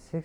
6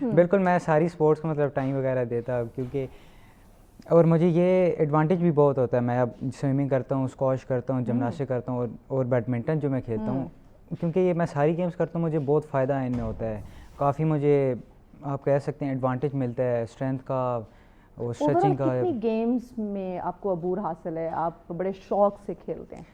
بالکل میں ساری اسپورٹس کو مطلب ٹائم وغیرہ دیتا کیونکہ اور مجھے یہ ایڈوانٹیج بھی بہت ہوتا ہے. میں اب سوئمنگ کرتا ہوں, اسکواش کرتا ہوں, جمناسٹک کرتا ہوں اور بیڈمنٹن جو میں کھیلتا ہوں, کیونکہ یہ میں ساری گیمز کرتا ہوں, مجھے بہت فائدہ ان میں ہوتا ہے. کافی مجھے آپ کہہ سکتے ہیں ایڈوانٹیج ملتا ہے اسٹرینتھ کا اور اسٹریچنگ کا. کتنی گیمز میں آپ کو عبور حاصل ہے, آپ بڑے شوق سے کھیلتے ہیں؟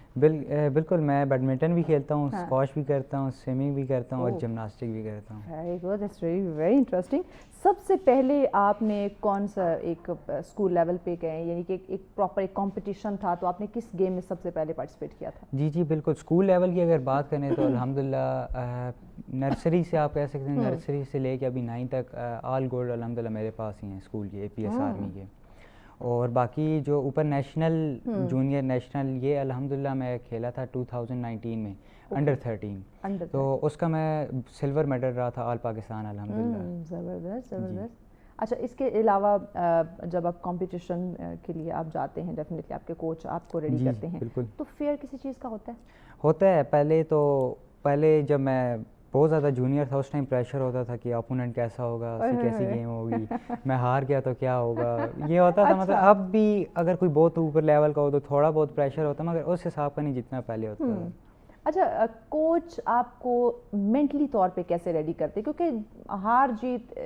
بالکل میں بیڈمنٹن بھی کھیلتا ہوں, اسکواش بھی کرتا ہوں, سوئمنگ بھی کرتا ہوں اور جمناسٹک بھی کرتا ہوں. Very good, that's very interesting. سب سے پہلے آپ نے کون سا ایک اسکول لیول پہ گئے, یعنی کہ ایک پراپر ایک کمپٹیشن تھا, تو آپ نے کس گیم میں سب سے پہلے پارٹیسپیٹ کیا تھا؟ جی بالکل, اسکول لیول کی اگر بات کریں تو الحمدللہ نرسری سے آپ کہہ سکتے ہیں, نرسری سے لے کے ابھی 9 تک آل گولڈ الحمدللہ میرے پاس ہی ہیں اسکول کے, APS آرمی کے. اور باقی جو اوپر نیشنل, جونیئر نیشنل, یہ الحمدللہ میں کھیلا تھا 2019 میں انڈر 13, تو اس کا میں سلور میڈل رہا تھا آل پاکستان الحمدللہ. زبردست زبردست. اچھا, اس کے علاوہ جب آپ کمپٹیشن کے لیے آپ جاتے ہیں, ڈیفینیٹلی آپ کے کوچ آپ کو ریڈی کرتے ہیں, تو فیئر کسی چیز کا ہوتا ہے. پہلے جب میں بہت زیادہ جونیئر تھا اس ٹائم پریشر ہوتا تھا کہ اپوننٹ کیسا ہوگا, اس کی کیسی گیم ہوگی, میں ہار گیا تو کیا ہوگا, یہ ہوتا تھا. مطلب اب بھی اگر کوئی بہت اوپر لیول کا ہو تو تھوڑا بہت پریشر ہوتا ہے, مگر اس حساب کا نہیں جتنا پہلے ہوتا تھا. اچھا, کوچ آپ کو مینٹلی طور پہ کیسے ریڈی کرتے, کیونکہ ہار جیت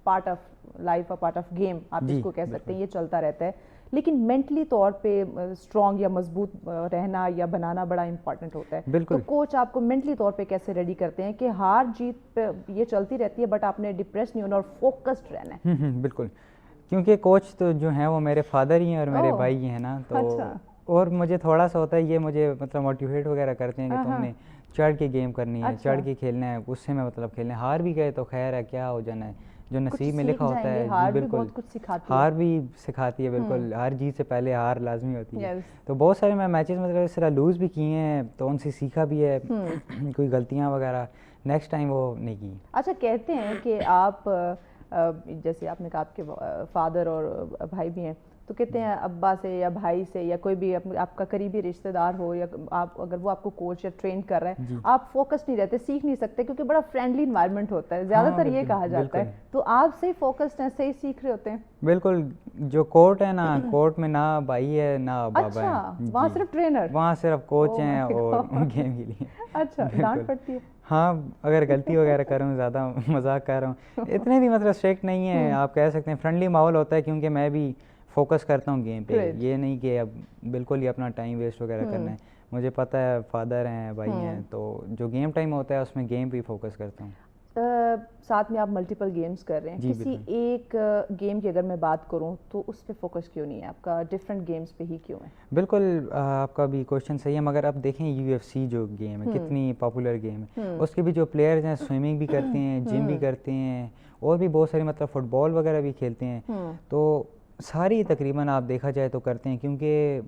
part of life, part of game آپ اس کو کہہ سکتے ہیں, یہ چلتا رہتا ہے, لیکن مینٹلی طور پہ اسٹرانگ یا مضبوط رہنا یا بنانا بڑا امپورٹنٹ ہوتا ہے. تو کوچ آپ کو مینٹلی طور پہ کیسے ریڈی کرتے ہیں کہ ہار جیت پہ یہ چلتی رہتی ہے بٹ آپ نے ڈپریس نہیں ہونا اور فوکسڈ رہنا ہے؟ بالکل, کیونکہ کوچ تو جو ہیں وہ میرے فادر ہی ہیں اور میرے بھائی ہی ہیں نا, تو اور مجھے تھوڑا سا ہوتا ہے, یہ مجھے مطلب موٹیویٹ وغیرہ کرتے ہیں کہ تم نے چڑھ کے گیم کرنی ہے, چڑھ کے کھیلنا ہے, اس سے میں مطلب کھیلنا ہے, ہار بھی گئے تو خیر ہے, کیا ہو جانا ہے, جو نصیب میں لکھا ہوتا ہے. جی بالکل, ہار بھی سکھاتی ہے, بالکل ہر جیت سے پہلے ہار لازمی ہوتی ہے. تو بہت سارے میں میچز مطلب اس طرح لوز بھی کیے ہیں, تو ان سے سیکھا بھی ہے, کوئی غلطیاں وغیرہ نیکسٹ ٹائم وہ نہیں کی. اچھا, کہتے ہیں کہ آپ جیسے آپ نے کہا آپ کے فادر اور بھائی بھی ہیں, تو کہتے ہیں ابا سے یا بھائی سے یا کوئی بھی آپ کا قریبی رشتہ دار ہو, یا آپ اگر وہ آپ کو کوچ یا ٹرین کر رہا ہے, آپ فوکس نہیں رہتے, سیکھ نہیں سکتے, کیونکہ بڑا فرینڈلی انوائرمنٹ ہوتا ہے, زیادہ تر یہ کہا جاتا ہے. تو آپ صحیح فوکسڈ ہیں, صحیح سیکھ رہے ہوتے ہیں؟ بالکل, جو کورٹ ہے نا, کورٹ میں نہ بھائی ہے نہ بابا ہے. اچھا, وہاں صرف ٹرینر, وہاں صرف کوچ ہیں اور گیم کے لیے. اچھا, ڈانٹ پڑتی ہے؟ ہاں, اگر غلطی وغیرہ کر رہا ہوں, زیادہ مذاق کر رہا ہوں, اتنے بھی مطلب اسٹرکٹ نہیں ہے, آپ کہہ سکتے ہیں فرینڈلی ماحول ہوتا ہے, کیونکہ میں بھی فوکس کرتا ہوں گیم پہ, یہ نہیں کہ اب بالکل ہی اپنا ٹائم ویسٹ وغیرہ کرنا ہے. مجھے پتہ ہے فادر ہیں, بھائی ہیں, تو جو گیم ٹائم ہوتا ہے اس میں گیم پہ فوکس کرتا ہوں. ساتھ میں آپ ملٹیپل گیمز کر رہے ہیں, کسی ایک گیم کی اگر میں بات کروں تو اس پہ فوکس کیوں نہیں ہے آپ کا, ڈفرینٹ گیمز پہ ہی کیوں ہے؟ بالکل, آپ کا بھی کوشچن صحیح ہے, مگر آپ دیکھیں UFC جو گیم ہے کتنی پاپولر گیم ہے, اس کے بھی جو پلیئرز ہیں سوئمنگ بھی کرتے ہیں, جم بھی کرتے ہیں, اور بھی بہت ساری مطلب فٹ بال وغیرہ بھی کھیلتے ہیں. تو ساری تقریباً آپ دیکھا جائے تو کرتے ہیں, کیونکہ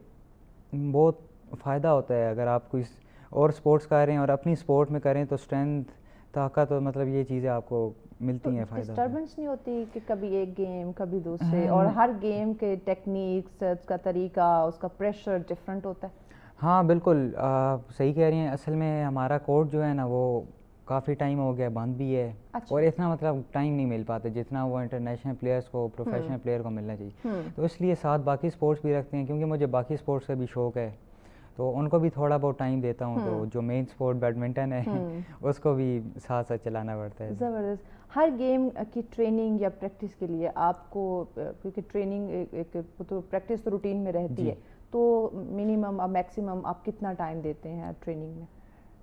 بہت فائدہ ہوتا ہے اگر آپ کوئی اور اسپورٹس کر رہے ہیں اور اپنی اسپورٹ میں کریں, تو اسٹرینتھ, طاقت, اور مطلب یہ چیزیں آپ کو ملتی ہیں. فائدہ ڈسٹربنس نہیں ہوتی کہ کبھی ایک گیم کبھی دوسرے, اور ہر گیم کے ٹیکنیکس, اس کا طریقہ, اس کا پریشر ڈفرینٹ ہوتا ہے؟ ہاں بالکل, آپ صحیح کہہ رہی ہیں. اصل میں ہمارا کورٹ جو ہے نا وہ کافی ٹائم ہو گیا بند بھی ہے, اور اتنا مطلب ٹائم نہیں مل پاتا جتنا وہ انٹرنیشنل پلیئرس کو, پروفیشنل پلیئر کو ملنا چاہیے. تو اس لیے ساتھ باقی اسپورٹس بھی رکھتے ہیں, کیونکہ مجھے باقی اسپورٹس کا بھی شوق ہے, تو ان کو بھی تھوڑا بہت ٹائم دیتا ہوں. تو جو مین اسپورٹ بیڈمنٹن ہے اس کو بھی ساتھ ساتھ چلانا پڑتا ہے. زبردست. ہر گیم کی ٹریننگ یا پریکٹس کے لیے آپ کو, کیونکہ ٹریننگ ایک تو پریکٹس تو روٹین میں رہتی ہے, تو منیمم اور میکسیمم آپ کتنا ٹائم دیتے ہیں ٹریننگ میں؟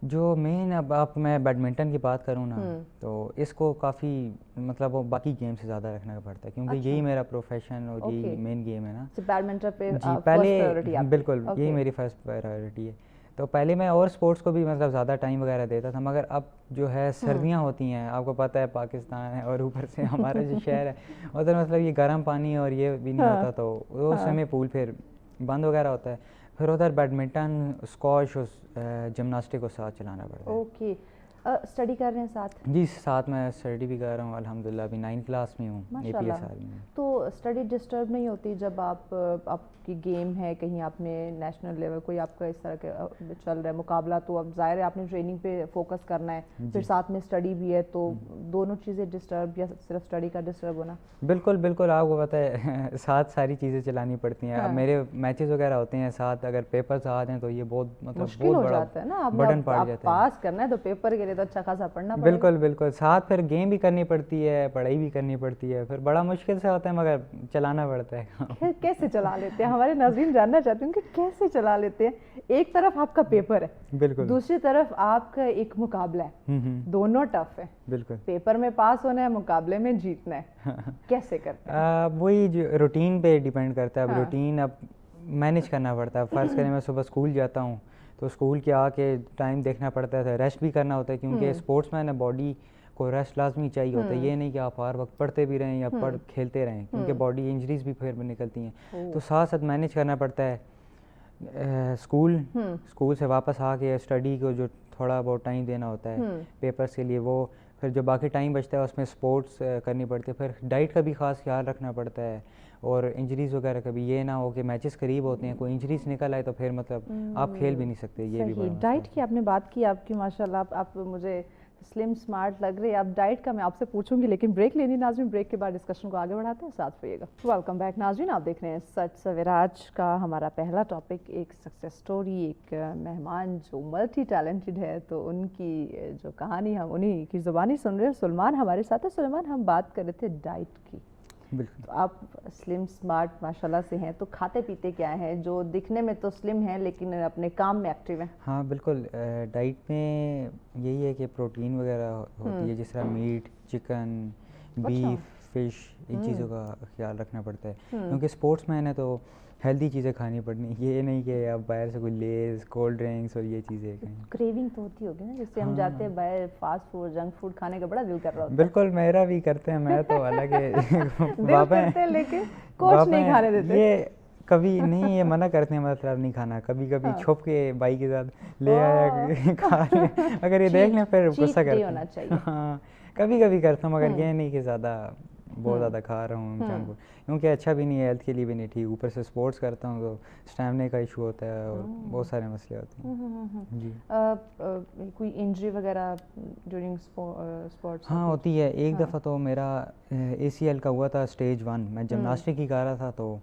جو مین, اب آپ میں بیڈمنٹن کی بات کروں نا, تو اس کو کافی مطلب وہ باقی گیم سے زیادہ رکھنا پڑتا ہے, کیونکہ یہی میرا پروفیشن اور یہی مین گیم ہے نا. بیڈمنٹن پہ جی پہلے, بالکل یہی میری فرسٹ پرائیورٹی ہے. تو پہلے میں اور اسپورٹس کو بھی مطلب زیادہ ٹائم وغیرہ دیتا تھا, مگر اب جو ہے سردیاں ہوتی ہیں, آپ کو پتہ ہے پاکستان ہے, اور اوپر سے ہمارا جو شہر ہے ادھر مطلب یہ گرم پانی اور یہ بھی نہیں ہوتا, تو اس سمے پول پھر بند وغیرہ ہوتا ہے, پھر ادھر بیڈمنٹن, اسکواش اور جمناسٹک کو ساتھ چلانا پڑتا ہے. اوکے, اسٹڈی کر رہے ہیں ساتھ؟ جی ساتھ میں اسٹڈی بھی کر رہا ہوں الحمدللہ، ابھی 9 کلاس میں ہوں، ماشاء APS اللہ. آرمی میں. تو اسٹڈی ڈسٹرب نہیں ہوتی جب آپ کی گیم ہے کہیں آپ نے نیشنل لیول کوئی آپ کا اس طرح کے چل رہا ہے مقابلہ، تو اب ظاہر ہے آپ نے ٹریننگ پہ فوکس کرنا ہے، پھر ساتھ میں اسٹڈی بھی ہے، تو دونوں چیزیں ڈسٹرب یا صرف اسٹڈی کا ڈسٹرب ہونا؟ بالکل بالکل، آپ کو پتہ ہے ساتھ ساری چیزیں چلانی پڑتی ہیں. اب میرے میچز وغیرہ ہوتے ہیں ساتھ، اگر پیپرز آ جائیں تو یہ بہت مطلب مشکل ہو جاتا ہے نا، برڈن پڑ جاتا ہے. پاس کرنا ہے تو پیپر کے لیے تو اچھا خاصا پڑھنا پڑے گا. بالکل بالکل، ساتھ پھر گیم بھی کرنی پڑتی ہے، پڑھائی بھی کرنی پڑتی ہے، پھر بڑا مشکل سے ہوتا ہے مگر چلانا پڑتا ہے. کیسے چلا لیتے ہیں؟ ہمارے ناظرین جاننا چاہتے ہیں کہ کیسے چلا لیتے ہیں. ایک طرف آپ کا پیپر ہے، بالکل، دوسری طرف آپ کا ایک مقابلہ ہے، دونوں ٹف ہے. بالکل، پیپر میں پاس ہونا ہے، مقابلے میں جیتنا ہے، کیسے کرتے ہیں؟ وہی جو روٹین پہ ڈیپینڈ کرتا ہے. اب روٹین اب مینیج کرنا پڑتا ہے. فرض کریں میں صبح اسکول جاتا ہوں تو اسکول کے آ کے ٹائم دیکھنا پڑتا ہے، ریسٹ بھی کرنا ہوتا ہے کیونکہ اسپورٹس مین ہے، باڈی کو ریسٹ لازمی چاہیے ہوتا ہے. یہ نہیں کہ آپ ہر وقت پڑھتے بھی رہیں یا کھیلتے رہیں کیونکہ باڈی انجریز بھی پھر نکلتی ہیں. تو ساتھ ساتھ مینیج کرنا پڑتا ہے. اسکول سے واپس آ کے اسٹڈی کو جو تھوڑا بہت ٹائم دینا ہوتا ہے پیپرس کے لیے، وہ پھر جو باقی ٹائم بچتا ہے اس میں اسپورٹس کرنی پڑتی ہے. پھر ڈائٹ کا بھی خاص خیال رکھنا پڑتا ہے اور انجریز وغیرہ کا بھی. یہ نہ ہو کہ میچز قریب ہوتے ہیں کوئی انجریز نکل آئے تو پھر مطلب آپ کھیل بھی نہیں سکتے. یہ بھی بڑا ڈائٹ کی آپ نے بات کی، آپ کی ماشاء اللہ آپ مجھے سلم سمارٹ لگ رہی ہے. اب ڈائٹ کا میں آپ سے پوچھوں گی لیکن بریک لینی ناظرین، بریک کے بعد ڈسکشن کو آگے بڑھاتے ہیں، ساتھ رہیے گا. ویلکم بیک ناظرین، آپ دیکھ رہے ہیں سچ سویرا. آج کا ہمارا پہلا ٹاپک ایک سکسیس سٹوری، ایک مہمان جو ملٹی ٹیلنٹڈ ہے تو ان کی جو کہانی ہم انہی کی زبانی سن رہے ہیں. سلمان ہمارے ساتھ ہے. سلمان، ہم بات کر رہے تھے ڈائٹ کی. تو آپ سلم سمارٹ ماشاءاللہ سے ہیں، تو کھاتے پیتے کیا ہیں جو دکھنے میں تو سلم ہیں لیکن اپنے کام میں ایکٹیو ہیں؟ ہاں بالکل، ڈائٹ میں یہی ہے کہ پروٹین وغیرہ ہوتی ہے، جس طرح میٹ، چکن، بیف، فش، ان چیزوں کا خیال رکھنا پڑتا ہے کیونکہ اسپورٹس مین ہے تو ہیلدی چیزیں کھانی پڑنی. یہ نہیں کہ آپ باہر سے کوئی لیز، کولڈ ڈرنکس اور یہ چیزیں کھائیں. کریونگ تو ہوتی ہوگی نا، جس سے ہم جاتے ہیں باہر فاسٹ فوڈ، جنک فوڈ کھانے کا بڑا دل کر رہا ہوتا ہے. بالکل، میرا بھی کرتے ہیں. میں تو حالانکہ دل کرتے ہیں لیکن کوچ نہیں کھانے دیتے. یہ کبھی نہیں، یہ منع کرتے ہیں مطلب نہیں کھانا. کبھی کبھی چھپ کے بھائی کے ساتھ لے آیا کھا لیں. اگر یہ دیکھ لیں پھر غصہ کرتے ہیں. ہاں کبھی کبھی کرتا ہوں مگر یہ نہیں کہ بہت زیادہ کھا رہا ہوں جنک فوڈ، کیونکہ اچھا بھی نہیں ہے، ہیلتھ کے لیے بھی نہیں ٹھیک. اوپر سے اسپورٹس کرتا ہوں تو اسٹیمنے کا ایشو ہوتا ہے اور بہت سارے مسئلے ہوتے ہیں. جی کوئی انجری وغیرہ ڈیورنگ اسپورٹس؟ ہاں ہوتی ہے. ایک دفعہ تو میرا ACL کا ہوا تھا اسٹیج 1. میں جمناسٹک ہی کر رہا تھا تو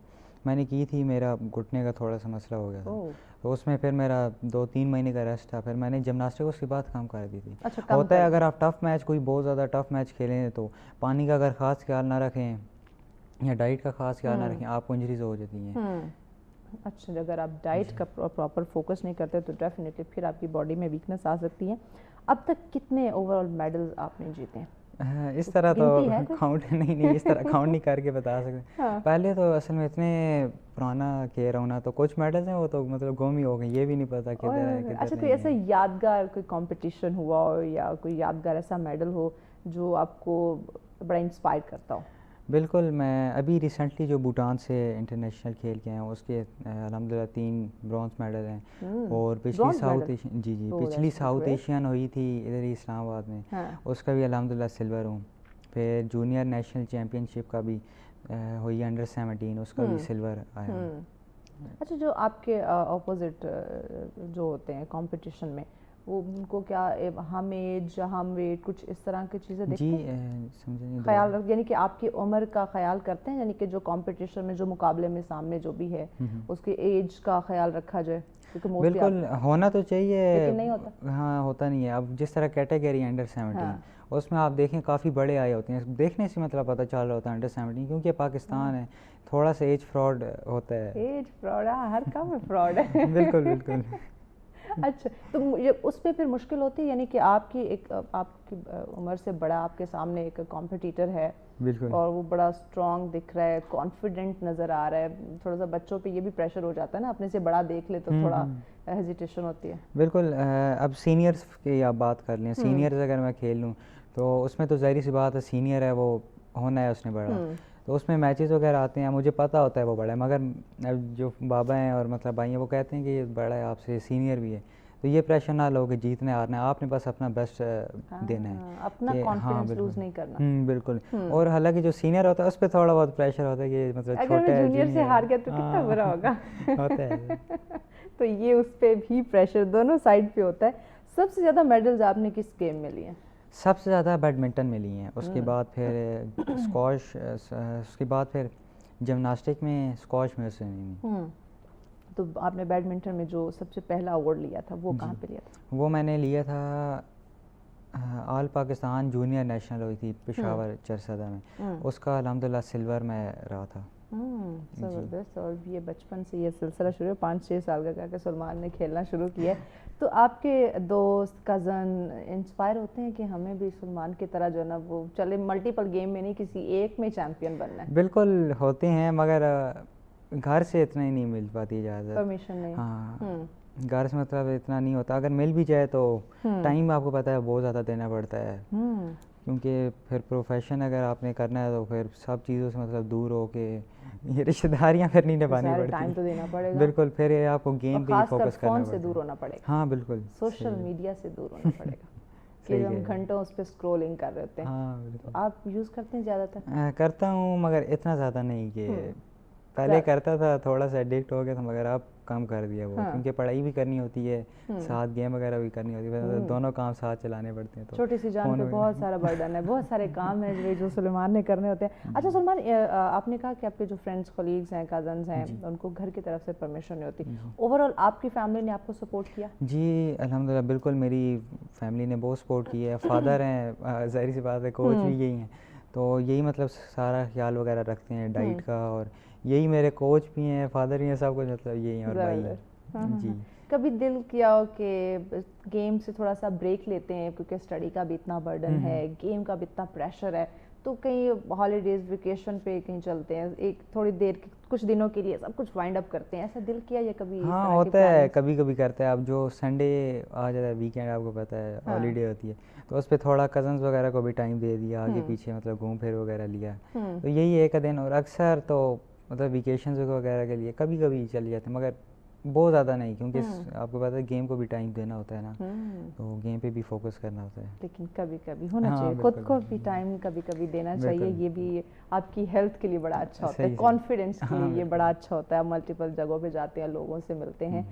میں نے کی تھی، میرا گھٹنے کا تھوڑا سا مسئلہ ہو گیا تھا تو اس میں پھر میرا 2-3 مہینے کا ریسٹ تھا. پھر میں نے جمناسٹک اس کے بعد کام کر دی تھی. ہوتا ہے اگر آپ ٹف میچ، کوئی بہت زیادہ ٹف میچ کھیلیں تو پانی کا اگر خاص خیال نہ رکھیں یا ڈائٹ کا خاص خیال نہ رکھیں آپ کو انجریز ہو جاتی ہیں. اچھا، اگر آپ ڈائٹ کا پراپر فوکس نہیں کرتے تو ڈیفینیٹلی پھر آپ کی باڈی میں ویکنس آ سکتی ہے. اب تک کتنے اوور آل میڈلز آپ نے جیتے ہیں؟ اس طرح تو کاؤنٹ نہیں، اس طرح کاؤنٹ نہیں کر کے بتا سکتے. پہلے تو اصل میں اتنے پرانا کہہ رہا ہوں نا، تو کچھ میڈلز ہیں وہ تو مطلب گم ہی ہو گئے، یہ بھی نہیں پتا کدھر ہے. اچھا، کوئی ایسا یادگار کوئی کمپٹیشن ہوا ہو یا کوئی یادگار ایسا میڈل ہو جو آپ کو بڑا انسپائر کرتا ہو؟ بالکل، میں ابھی ریسنٹلی جو بھوٹان سے انٹرنیشنل کھیل کے ہیں اس کے الحمدللہ 3 برونز میڈل ہیں اور پچھلی ساؤتھ ایشین ہوئی تھی ادھر ہی اسلام آباد میں، اس کا بھی الحمدللہ سلور ہوں. پھر جونیئر نیشنل چیمپئن شپ کا بھی ہوئی انڈر 17، اس کا بھی سلور آیا. اچھا، جو آپ کے اپوزٹ جو ہوتے ہیں کمپٹیشن میں، وہ ان کو کیا ہم ایج، ہم ویٹ، کچھ اس طرح کی چیزیں دیکھتے ہیں؟ جی سمجھیں خیال رکھ، یعنی کہ آپ کی عمر کا خیال کرتے ہیں، یعنی کہ جو کمپٹیشن میں جو مقابلے میں سامنے جو بھی ہے اس کی ایج کا خیال رکھا جائے؟ بالکل ہونا تو چاہیے لیکن نہیں ہوتا. ہاں ہوتا نہیں ہے. اب جس طرح کیٹیگری انڈر 17 اس میں آپ دیکھیں کافی بڑے آئے ہوتے ہیں، دیکھنے سے مطلب پتہ چل رہا ہوتا ہے انڈر 17 کیونکہ پاکستان ہے، تھوڑا سا ایج فراڈ ہوتا ہے. ایج فراڈ، ہر کام میں فراڈ ہے. بالکل بالکل. اچھا، تو اس پہ پھر مشکل ہوتی ہے، یعنی کہ آپ کی عمر سے بڑا آپ کے سامنے ایک کمپٹیٹر ہے اور وہ بڑا اسٹرانگ دکھ رہا ہے، کانفیڈنٹ نظر آ رہا ہے، تھوڑا سا بچوں پہ یہ بھی پریشر ہو جاتا ہے نا، اپنے سے بڑا دیکھ لے تو تھوڑا ہیزیٹیشن ہوتی ہے. بالکل. اب سینئرز کی آپ بات کر لیں، سینئرز اگر میں کھیل لوں تو اس میں تو ظاہری سی بات ہے، سینئر ہے وہ ہونا ہے اس نے بڑا، تو اس میں میچز وغیرہ آتے ہیں، مجھے پتہ ہوتا ہے وہ بڑا ہے، مگر اب جو بابا ہیں اور مطلب بھائی ہیں وہ کہتے ہیں کہ یہ بڑا ہے آپ سے، سینئر بھی ہے، تو یہ پریشر نہ لو کہ جیتنے ہارنا ہے, آپ نے بس اپنا بیسٹ دینا ہے, اپنا کانفیڈنس لوز نہیں کرنا. بالکل. اور حالانکہ جو سینئر ہوتا ہے اس پہ تھوڑا بہت پریشر ہوتا ہے کہ مطلب چھوٹا ہے, جونیئر سے ہار گیا تو کتنا برا ہوگا. ہوتا ہے. تو یہ اس پہ بھی پریشر دونوں سائڈ پہ ہوتا ہے. سب سے زیادہ میڈلز آپ نے کس گیم میں لیے ہیں؟ سب سے زیادہ بیڈمنٹن میں لی ہیں, اس کے بعد پھر اسکواش, اس کے بعد پھر جمناسٹک میں, اسکواش میں اسے نہیں. تو آپ نے بیڈمنٹن میں جو سب سے پہلا اوارڈ لیا تھا وہ کہاں پہ لیا تھا؟ وہ میں نے لیا تھا آل پاکستان جونیئر نیشنل ہوئی تھی پشاور چرسدہ میں, اس کا الحمدللہ سلور میں رہا تھا. زبردست. اور یہ بچپن سے یہ سلسلہ شروع ہے, 5-6 سال کا کہا کہ سلمان نے کھیلنا شروع کیا ہے. تو آپ کے دوست کزن انسپائر ہوتے ہیں کہ ہمیں بھی سلمان کی طرح جو ہے نا وہ چلے ملٹیپل گیم میں نہیں کسی ایک میں چیمپئن بننا ہے؟ بالکل ہوتے ہیں, مگر گھر سے اتنا ہی نہیں مل پاتی اجازت, پرمیشن نہیں. ہاں گھر سے مطلب اتنا نہیں ہوتا, اگر مل بھی جائے تو ٹائم آپ کو پتہ ہے بہت زیادہ دینا پڑتا ہے, کیونکہ پھر پروفیشن اگر آپ نے کرنا ہے تو پھر سب چیزوں سے مطلب دور ہو کے یہ رشتہ داریاں پھر نہیں نبھانی پڑتی, ٹائم تو دینا پڑے گا. بالکل. پھر آپ کو گیم پہ فوکس کرنا فون سے دور ہونا پڑے گا. ہاں بالکل. سوشل میڈیا سے دور ہونا پڑے گا کہ ہم گھنٹوں اس پہ اسکرولنگ کر رہے ہوتے ہیں. ہاں بالکل. آپ یوز کرتے ہیں زیادہ تر؟ کرتا ہوں مگر اتنا زیادہ نہیں, کہ پہلے کرتا تھا, تھوڑا سا ایڈکٹ ہو گیا تھا, مگر اب کم کر دیا وہ, کیونکہ پڑھائی بھی کرنی ہوتی ہے ساتھ, گیم وغیرہ بھی کرنی ہوتی ہے, دونوں کام ساتھ چلانے پڑتے ہیں. تو چھوٹی سی جان پہ بہت سارا برڈن ہے, بہت سارے کام ہیں جو سلیمان نے کرنے ہوتے ہیں. اچھا سلمان, آپ نے کہا کہ آپ کے جو فرینڈس کولیگز ہیں, کزنز ہیں, ان کو گھر کی طرف سے پرمیشن نہیں ہوتی. اوور آل آپ کی فیملی نے آپ کو سپورٹ کیا؟ جی الحمدللہ بالکل, میری فیملی نے بہت سپورٹ کی ہے. فادر ہیں, ظاہر سی بات ہے, کوچ بھی یہی ہیں, تو یہی مطلب سارا خیال وغیرہ رکھتے ہیں ڈائٹ کا, اور یہی میرے کوچ بھی ہیں, فادر بھی ہیں, سب کچھ مطلب یہی ہیں, اور بھائی ہیں. جی کبھی دل کیا ہو کہ گیم سے تھوڑا سا بریک لیتے ہیں, کیونکہ اسٹڈی کا بھی اتنا برڈن ہے, گیم کا بھی اتنا پریشر ہے, تو کہیں ہالیڈیز ویکیشن پہ کہیں چلتے ہیں, ایک تھوڑی دیر کچھ دنوں کے لیے سب کچھ وائنڈ اپ کرتے ہیں, ایسا دل کیا یا کبھی؟ ہاں ہوتا ہے, کبھی کبھی کرتے ہیں. اب جو سنڈے آ جاتا ہے, ویکینڈ آپ کو پتہ ہے ہالیڈے ہوتی ہے, تو اس پہ تھوڑا کزنز وغیرہ کو بھی ٹائم دے دیا, آگے پیچھے مطلب گھوم پھر وغیرہ لیا, تو یہی ایک دن. اور اکثر تو مطلب ویکیشنز وغیرہ کے لیے کبھی کبھی چل جاتے ہیں, مگر بہت زیادہ نہیں, کیونکہ آپ کو پتہ ہے گیم کو بھی ٹائم دینا ہوتا ہے نا, تو گیم پہ بھی فوکس کرنا ہوتا ہے. لیکن کبھی کبھی ہونا چاہیے, خود کو بھی ٹائم کبھی کبھی دینا چاہیے. یہ بھی آپ کی ہیلتھ کے لیے بڑا اچھا ہوتا ہے, کانفیڈنس کے لیے یہ بڑا اچھا ہوتا ہے. ملٹیپل جگہوں پہ جاتے ہیں, لوگوں سے ملتے ہیں.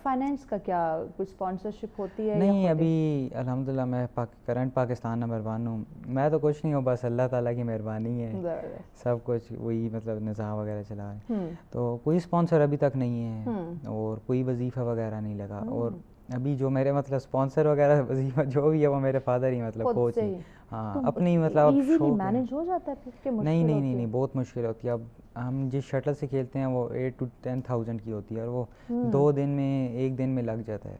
فائنینس کا کیا کچھ اسپانسرشپ ہوتی ہے؟ نہیں ابھی الحمدللہ میں کرنٹ پاکستان نمبر 1 ہوں. میں تو کچھ نہیں ہوں, بس اللہ تعالیٰ کی مہربانی ہے, سب کچھ وہی مطلب نظام وغیرہ چلا رہے ہیں, تو کوئی اسپانسر ابھی تک نہیں ہے, اور کوئی وظیفہ وغیرہ نہیں لگا. اور ابھی جو میرے مطلب اسپانسر وغیرہ وظیفہ جو بھی ہے وہ میرے فادر ہی مطلب کوچ ہی. ہاں اپنی مطلب ایزیلی مینیج ہو جاتا ہے؟ نہیں بہت مشکل ہوتی ہے. اب ہم جس شٹل سے کھیلتے ہیں وہ 8 to 10,000 کی ہوتی ہے, اور وہ 2 دن میں 1 دن میں لگ جاتا ہے.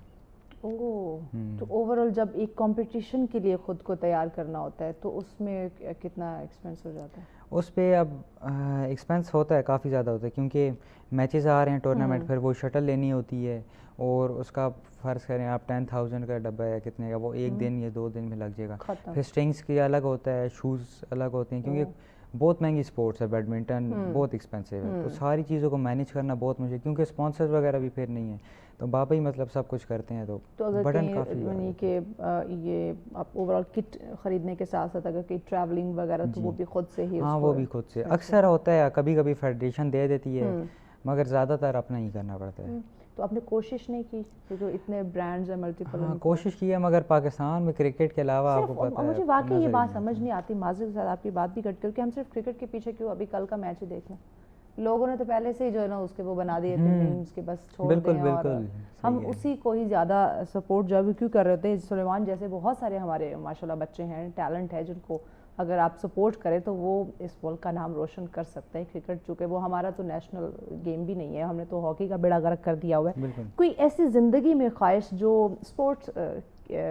تو اوور آل جب ایک کمپٹیشن کے لیے خود کو تیار کرنا ہوتا ہے تو اس میں کتنا ایکسپینس ہو جاتا ہے؟ اس پہ اب ایکسپینس ہوتا ہے, کافی زیادہ ہوتا ہے, کیونکہ میچز آ رہے ہیں ٹورنامنٹ, پھر وہ شٹل لینی ہوتی ہے, اور اس کا فرض کریں آپ 10,000 کا ڈبہ ہے کتنے کا, وہ 1 دن یا 2 دن میں لگ جائے گا. پھر اسٹرنگس کی الگ ہوتا ہے, شوز الگ ہوتے ہیں, کیونکہ بہت مہنگی اسپورٹس ہے بیڈمنٹن, بہت ایکسپینسو ہے, تو ساری چیزوں کو مینیج کرنا بہت مشکل, کیونکہ اسپانسرز وغیرہ بھی پھر نہیں ہیں, تو بابا ہی مطلب سب کچھ کرتے ہیں, تو برڈن کافی ہے. یعنی کہ یہ آپ اوور آل کٹ خریدنے کے ساتھ ساتھ اگر کہ ٹریولنگ وغیرہ تو وہ بھی خود سے ہی؟ ہاں وہ بھی خود سے, اکثر ہوتا ہے, کبھی کبھی فیڈریشن دے دیتی ہے, مگر زیادہ تر اپنا ہی کرنا پڑتا ہے. تو آپ نے کوشش نہیں کی, کیونکہ اتنے برانڈز ہیں ملٹیپل؟ ہاں کوشش کی ہے, مگر پاکستان میں کرکٹ کے علاوہ آپ کو پتہ ہے مجھے واقعی یہ بات سمجھ نہیں آتی, معذرت کے ساتھ آپ کی بات بھی کٹ کر کے, ہم صرف کرکٹ کے پیچھے کیوں؟ ابھی کل کا میچ ہی دیکھ لیں, لوگوں نے تو پہلے سے ہی جو ہے نا اس کے وہ بنا دیے تھے میمز کے, بس چھوڑ دیں, اور ہم اسی کو ہی زیادہ سپورٹ جو ہے کیوں کر رہے ہوتے ہیں. سلیمان جیسے بہت سارے ہمارے ماشاءاللہ بچے ہیں, ٹیلنٹ ہے, جن کو اگر آپ سپورٹ کریں تو وہ اس ملک کا نام روشن کر سکتے ہیں. کرکٹ چونکہ وہ ہمارا تو نیشنل گیم بھی نہیں ہے, ہم نے تو ہاکی کا بیڑا غرق کر دیا ہوا ہے. کوئی ایسی زندگی میں خواہش جو اسپورٹس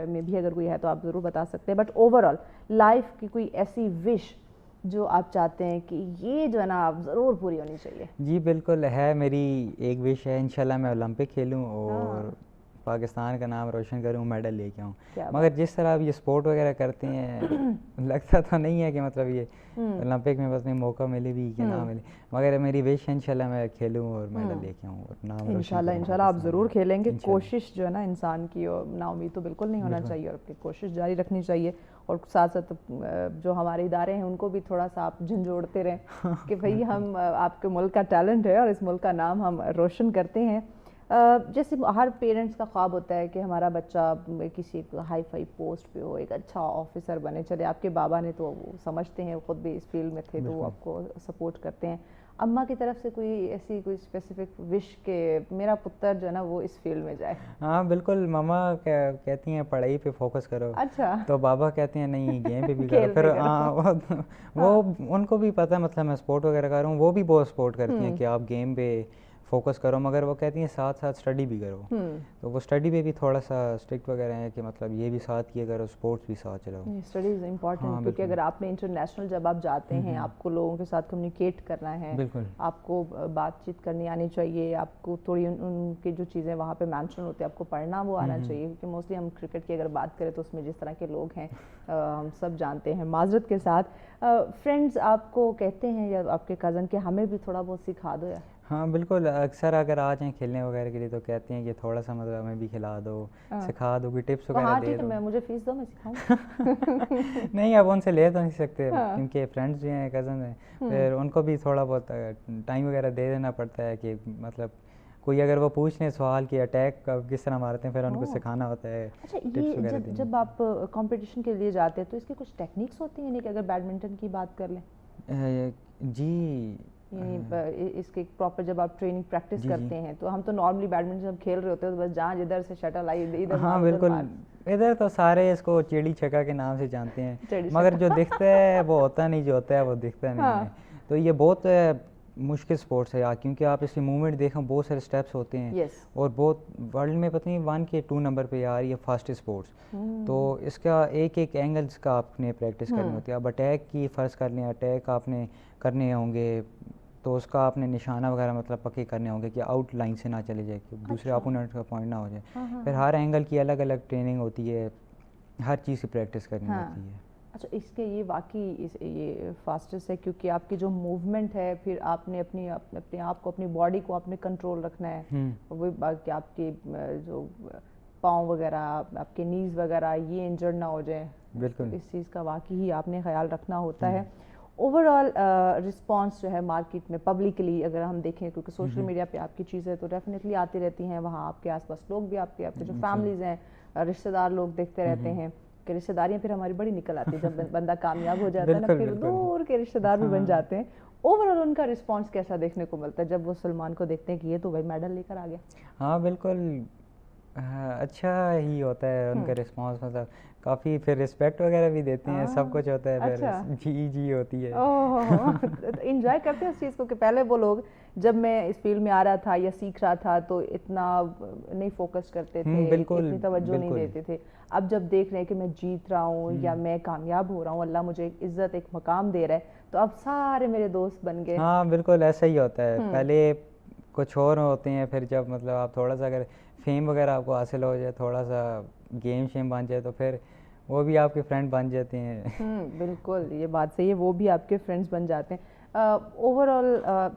میں بھی اگر کوئی ہے تو آپ ضرور بتا سکتے ہیں, بٹ اوور آل لائف کی کوئی ایسی وش جو آپ چاہتے ہیں کہ یہ جو ہے نا آپ ضرور پوری ہونی چاہیے؟ جی بالکل ہے, میری ایک وش ہے, انشاءاللہ میں اولمپک کھیلوں, اور پاکستان کا نام روشن کروں, میڈل لے کے آؤں. کیا مگر جس طرح اب یہ اسپورٹ وغیرہ کرتے ہیں لگتا تو نہیں ہے کہ مطلب یہ اولمپک میں بس موقع ملے بھی کہ نہ ملے, مگر میری وش ہے انشاءاللہ میں کھیلوں اور میڈل لے کے آؤں اور نام انشاءاللہ آپ ضرور کھیلیں گے. کوشش جو ہے نا انسان کی, اور نا امید تو بالکل نہیں ہونا چاہیے, اور اپنی کوشش جاری رکھنی چاہیے. اور ساتھ ساتھ جو ہمارے ادارے ہیں ان کو بھی تھوڑا سا آپ جھنجھوڑتے رہیں کہ بھئی ہم آپ کے ملک کا ٹیلنٹ ہے اور اس ملک کا نام ہم روشن کرتے ہیں. جیسے ہر پیرنٹس کا خواب ہوتا ہے کہ ہمارا بچہ کسی ہائی فائی پوسٹ پہ ہو, ایک اچھا آفیسر بنے. چلے آپ کے بابا نے تو وہ سمجھتے ہیں, خود بھی اس فیلڈ میں تھے تو وہ آپ کو سپورٹ کرتے ہیں. اماں کی طرف سے کوئی ایسی کوئی اسپیسیفک وش کہ میرا پتر جو ہے نا وہ اس فیلڈ میں جائے؟ ہاں بالکل, ماما کہتی ہیں پڑھائی پہ فوکس کرو. اچھا. تو بابا کہتے ہیں نہیں گیم پہ بھی کرو. پھر وہ ان کو بھی پتہ ہے مطلب میں اسپورٹ وغیرہ کر رہا ہوں, وہ بھی بہت سپورٹ کرتی ہیں کہ آپ گیم پہ فوکس کرو, مگر وہ کہتی ہیں ساتھ ساتھ اسٹڈی بھی کرو. تو وہ اسٹڈی پہ بھی تھوڑا سا اسٹرکٹ وغیرہ ہیں کہ مطلب یہ بھی ساتھ کیا کرو, اسپورٹس بھی ساتھ چلاؤ. اسٹڈی از امپورٹنٹ, کیونکہ اگر آپ نے انٹرنیشنل جب آپ جاتے ہیں آپ کو لوگوں کے ساتھ کمیونیکیٹ کرنا ہے, آپ کو بات چیت کرنی آنی چاہیے, آپ کو تھوڑی ان کی جو چیزیں وہاں پہ مینشن ہوتی ہیں آپ کو پڑھنا وہ آنا چاہیے. کیونکہ موسٹلی ہم کرکٹ کی اگر بات کریں تو اس میں جس طرح کے لوگ ہیں ہم سب جانتے ہیں. معذرت کے ساتھ فرینڈز آپ کو کہتے ہیں یا آپ کے کزن کہ ہمیں بھی تھوڑا بہت سکھا دو؟ یا ہاں بالکل, اکثر اگر آ جائیں کھیلنے وغیرہ کے لیے تو کہتے ہیں کہ تھوڑا سا مطلب ہمیں بھی کھلا دو, سکھا دو, کوئی ٹپس وغیرہ دے دو. مجھے فیس دو, میں سکھاؤں. نہیں اب ان سے لے تو نہیں سکتے کیونکہ فرینڈس جو ہیں کزن ہیں, پھر ان کو بھی تھوڑا بہت ٹائم وغیرہ دے دینا پڑتا ہے کہ مطلب کوئی اگر وہ پوچھ لیں سوال کہ اٹیک کس طرح مارتے ہیں, پھر ان کو سکھانا ہوتا ہے. اچھا, یہ جب آپ کمپٹیشن کے لیے جاتے ہیں تو اس کی کچھ ٹیکنیکس ہوتی ہیں, کہ اگر بیڈمنٹن کی بات کر لیں؟ جی, اس کے پراپر جب آپ ٹریننگ پریکٹس کرتے ہیں تو ہم تو نارملی بیڈمنٹن جب کھیل رہے ہوتے ہیں تو بس جہاں جدھر سے شٹل آئی ادھر. ہاں بالکل, ادھر تو سارے اس کو چیڑی چھکا کے نام سے جانتے ہیں, مگر جو دکھتا ہے وہ ہوتا نہیں, جو ہوتا ہے وہ دکھتا نہیں ہے. تو یہ بہت مشکل سپورٹس ہے کیونکہ آپ اس کی موومنٹ دیکھیں, بہت سارے سٹیپس ہوتے ہیں, اور بہت ورلڈ میں پتہ نہیں 1 کے 2 نمبر پہ آ رہی ہے فاسٹسٹ سپورٹس. تو اس کا ایک اینگلس کا آپ نے پریکٹس کرنی ہوتی ہے. اب اٹیک کی فرض کر لیں, اٹیک آپ نے کرنے ہوں گے تو اس کا آپ نے نشانہ وغیرہ مطلب پکے کرنے ہوں گے کہ آؤٹ لائن سے نہ چلے جائے, کہ دوسرے اپوننٹ کا پوائنٹ نہ ہو جائے. پھر ہر اینگل کی الگ الگ ٹریننگ ہوتی ہے, ہر چیز کی پریکٹس کرنی ہوتی ہے. اچھا, اس کے یہ واقعی یہ فاسٹسٹ ہے کیونکہ آپ کی جو موومنٹ ہے, پھر آپ نے اپنے آپ کو, اپنی باڈی کو آپ نے کنٹرول رکھنا ہے. وہ کہ آپ کے جو پاؤں وغیرہ, آپ کے نیز وغیرہ یہ انجرڈ نہ ہو جائیں. بالکل, اس چیز کا واقعی ہی آپ نے خیال رکھنا ہوتا ہے. اوور آل رسپانس جو ہے مارکیٹ میں پبلکلی اگر ہم دیکھیں, کیونکہ سوشل میڈیا پہ آپ کی چیزیں تو ڈیفینیٹلی آتی رہتی ہیں, وہاں آپ کے آس پاس لوگ بھی, آپ کے جو فیملیز ہیں, رشتہ دار لوگ دیکھتے رہتے ہیں کہ رشتہ داریاں پھر ہماری بڑی نکل آتی ہے جب بندہ کامیاب ہو جاتا ہے نا, پھر دور کے رشتہ دار بھی بن جاتے ہیں. اوور آل ان کا رسپانس کیسا دیکھنے کو ملتا ہے جب وہ سلمان کو دیکھتے ہیں کہ یہ تو بھائی میڈل لے کر آ گیا؟ ہاں بالکل, اچھا ہی ہوتا ہے ان کا رسپانس, مطلب کافی پھر رسپیکٹ وغیرہ بھی دیتے ہیں, سب کچھ ہوتا ہے, پھر جی ہوتی ہے. انجوائے کرتے ہیں اس چیز کو کہ پہلے وہ لوگ جب میں اس فیلڈ میں آ رہا تھا یا سیکھ رہا تھا تو اتنا نہیں فوکس کرتے تھے, اتنی توجہ نہیں دیتے تھے. اب جب دیکھ رہے ہیں کہ میں جیت رہا ہوں یا میں کامیاب ہو رہا ہوں, اللہ مجھے ایک عزت, ایک مقام دے رہا ہے, تو اب سارے میرے دوست بن گئے. ہاں بالکل ایسا ہی ہوتا ہے. پہلے کچھ اور ہوتے ہیں, پھر جب مطلب آپ تھوڑا سا اگر فیم وغیرہ آپ کو حاصل ہو جائے, تھوڑا سا گیم شیم بن جائے, تو پھر وہ بھی آپ کے فرینڈ بن جاتے ہیں. بالکل, یہ بات صحیح ہے, وہ بھی آپ کے فرینڈز بن جاتے ہیں. اوور آل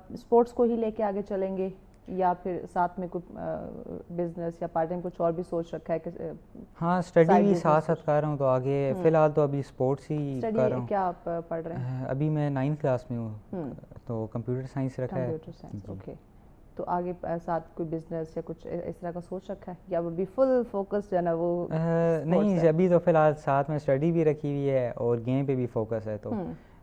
اسپورٹس کو ہی لے کے آگے چلیں گے یا پھر ساتھ میں کوئی بزنس یا پارٹ ٹائم کچھ اور بھی سوچ رکھا ہے کہ؟ ہاں اسٹڈی بھی ساتھ ساتھ کر رہا ہوں, تو آگے فی الحال تو ابھی اسپورٹس ہی کر رہا ہوں. کیا آپ پڑھ رہے ہیں؟ ابھی میں 9th کلاس میں ہوں, تو کمپیوٹر سائنس رکھا ہے. Computer science, okay. تو آگے ساتھ کوئی بزنس یا کچھ اس طرح کا سوچ رکھا ہے یا ابھی فل فوکس جو ہے نا وہ؟ نہیں, ابھی تو فی الحال ساتھ میں اسٹڈی بھی رکھی ہوئی ہے اور گیم پہ بھی فوکس ہے. تو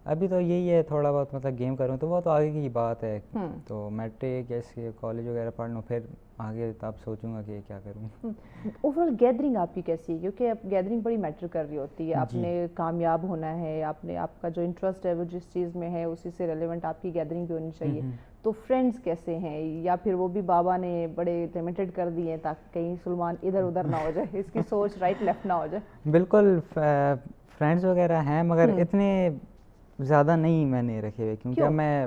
ابھی تو یہی ہے, تھوڑا بہت مطلب گیم کروں تو وہ تو آگے کی بات ہے. تو میٹرک جیسے کالج وغیرہ پڑھ لوں, پھر آگے تب سوچوں گا کہ کیا کروں. اوور آل گیدرنگ آپ کی کیسی ہے؟ کیونکہ اب گیدرنگ بڑی میٹر کر رہی ہوتی ہے. آپ نے کامیاب ہونا ہے, آپ کا جو انٹرسٹ ہے وہ جس چیز میں ہے اسی سے ریلیونٹ آپ کی گیدرنگ بھی ہونی چاہیے. تو فرینڈس کیسے ہیں, یا پھر وہ بھی بابا نے بڑے لمیٹڈ کر دیے ہیں تاکہ کہیں سلمان ادھر ادھر نہ ہو جائے, اس کی سوچ رائٹ لیفٹ نہ ہو جائے؟ بالکل, فرینڈس وغیرہ ہیں مگر اتنے زیادہ نہیں میں نے رکھے ہوئے, کیونکہ اب میں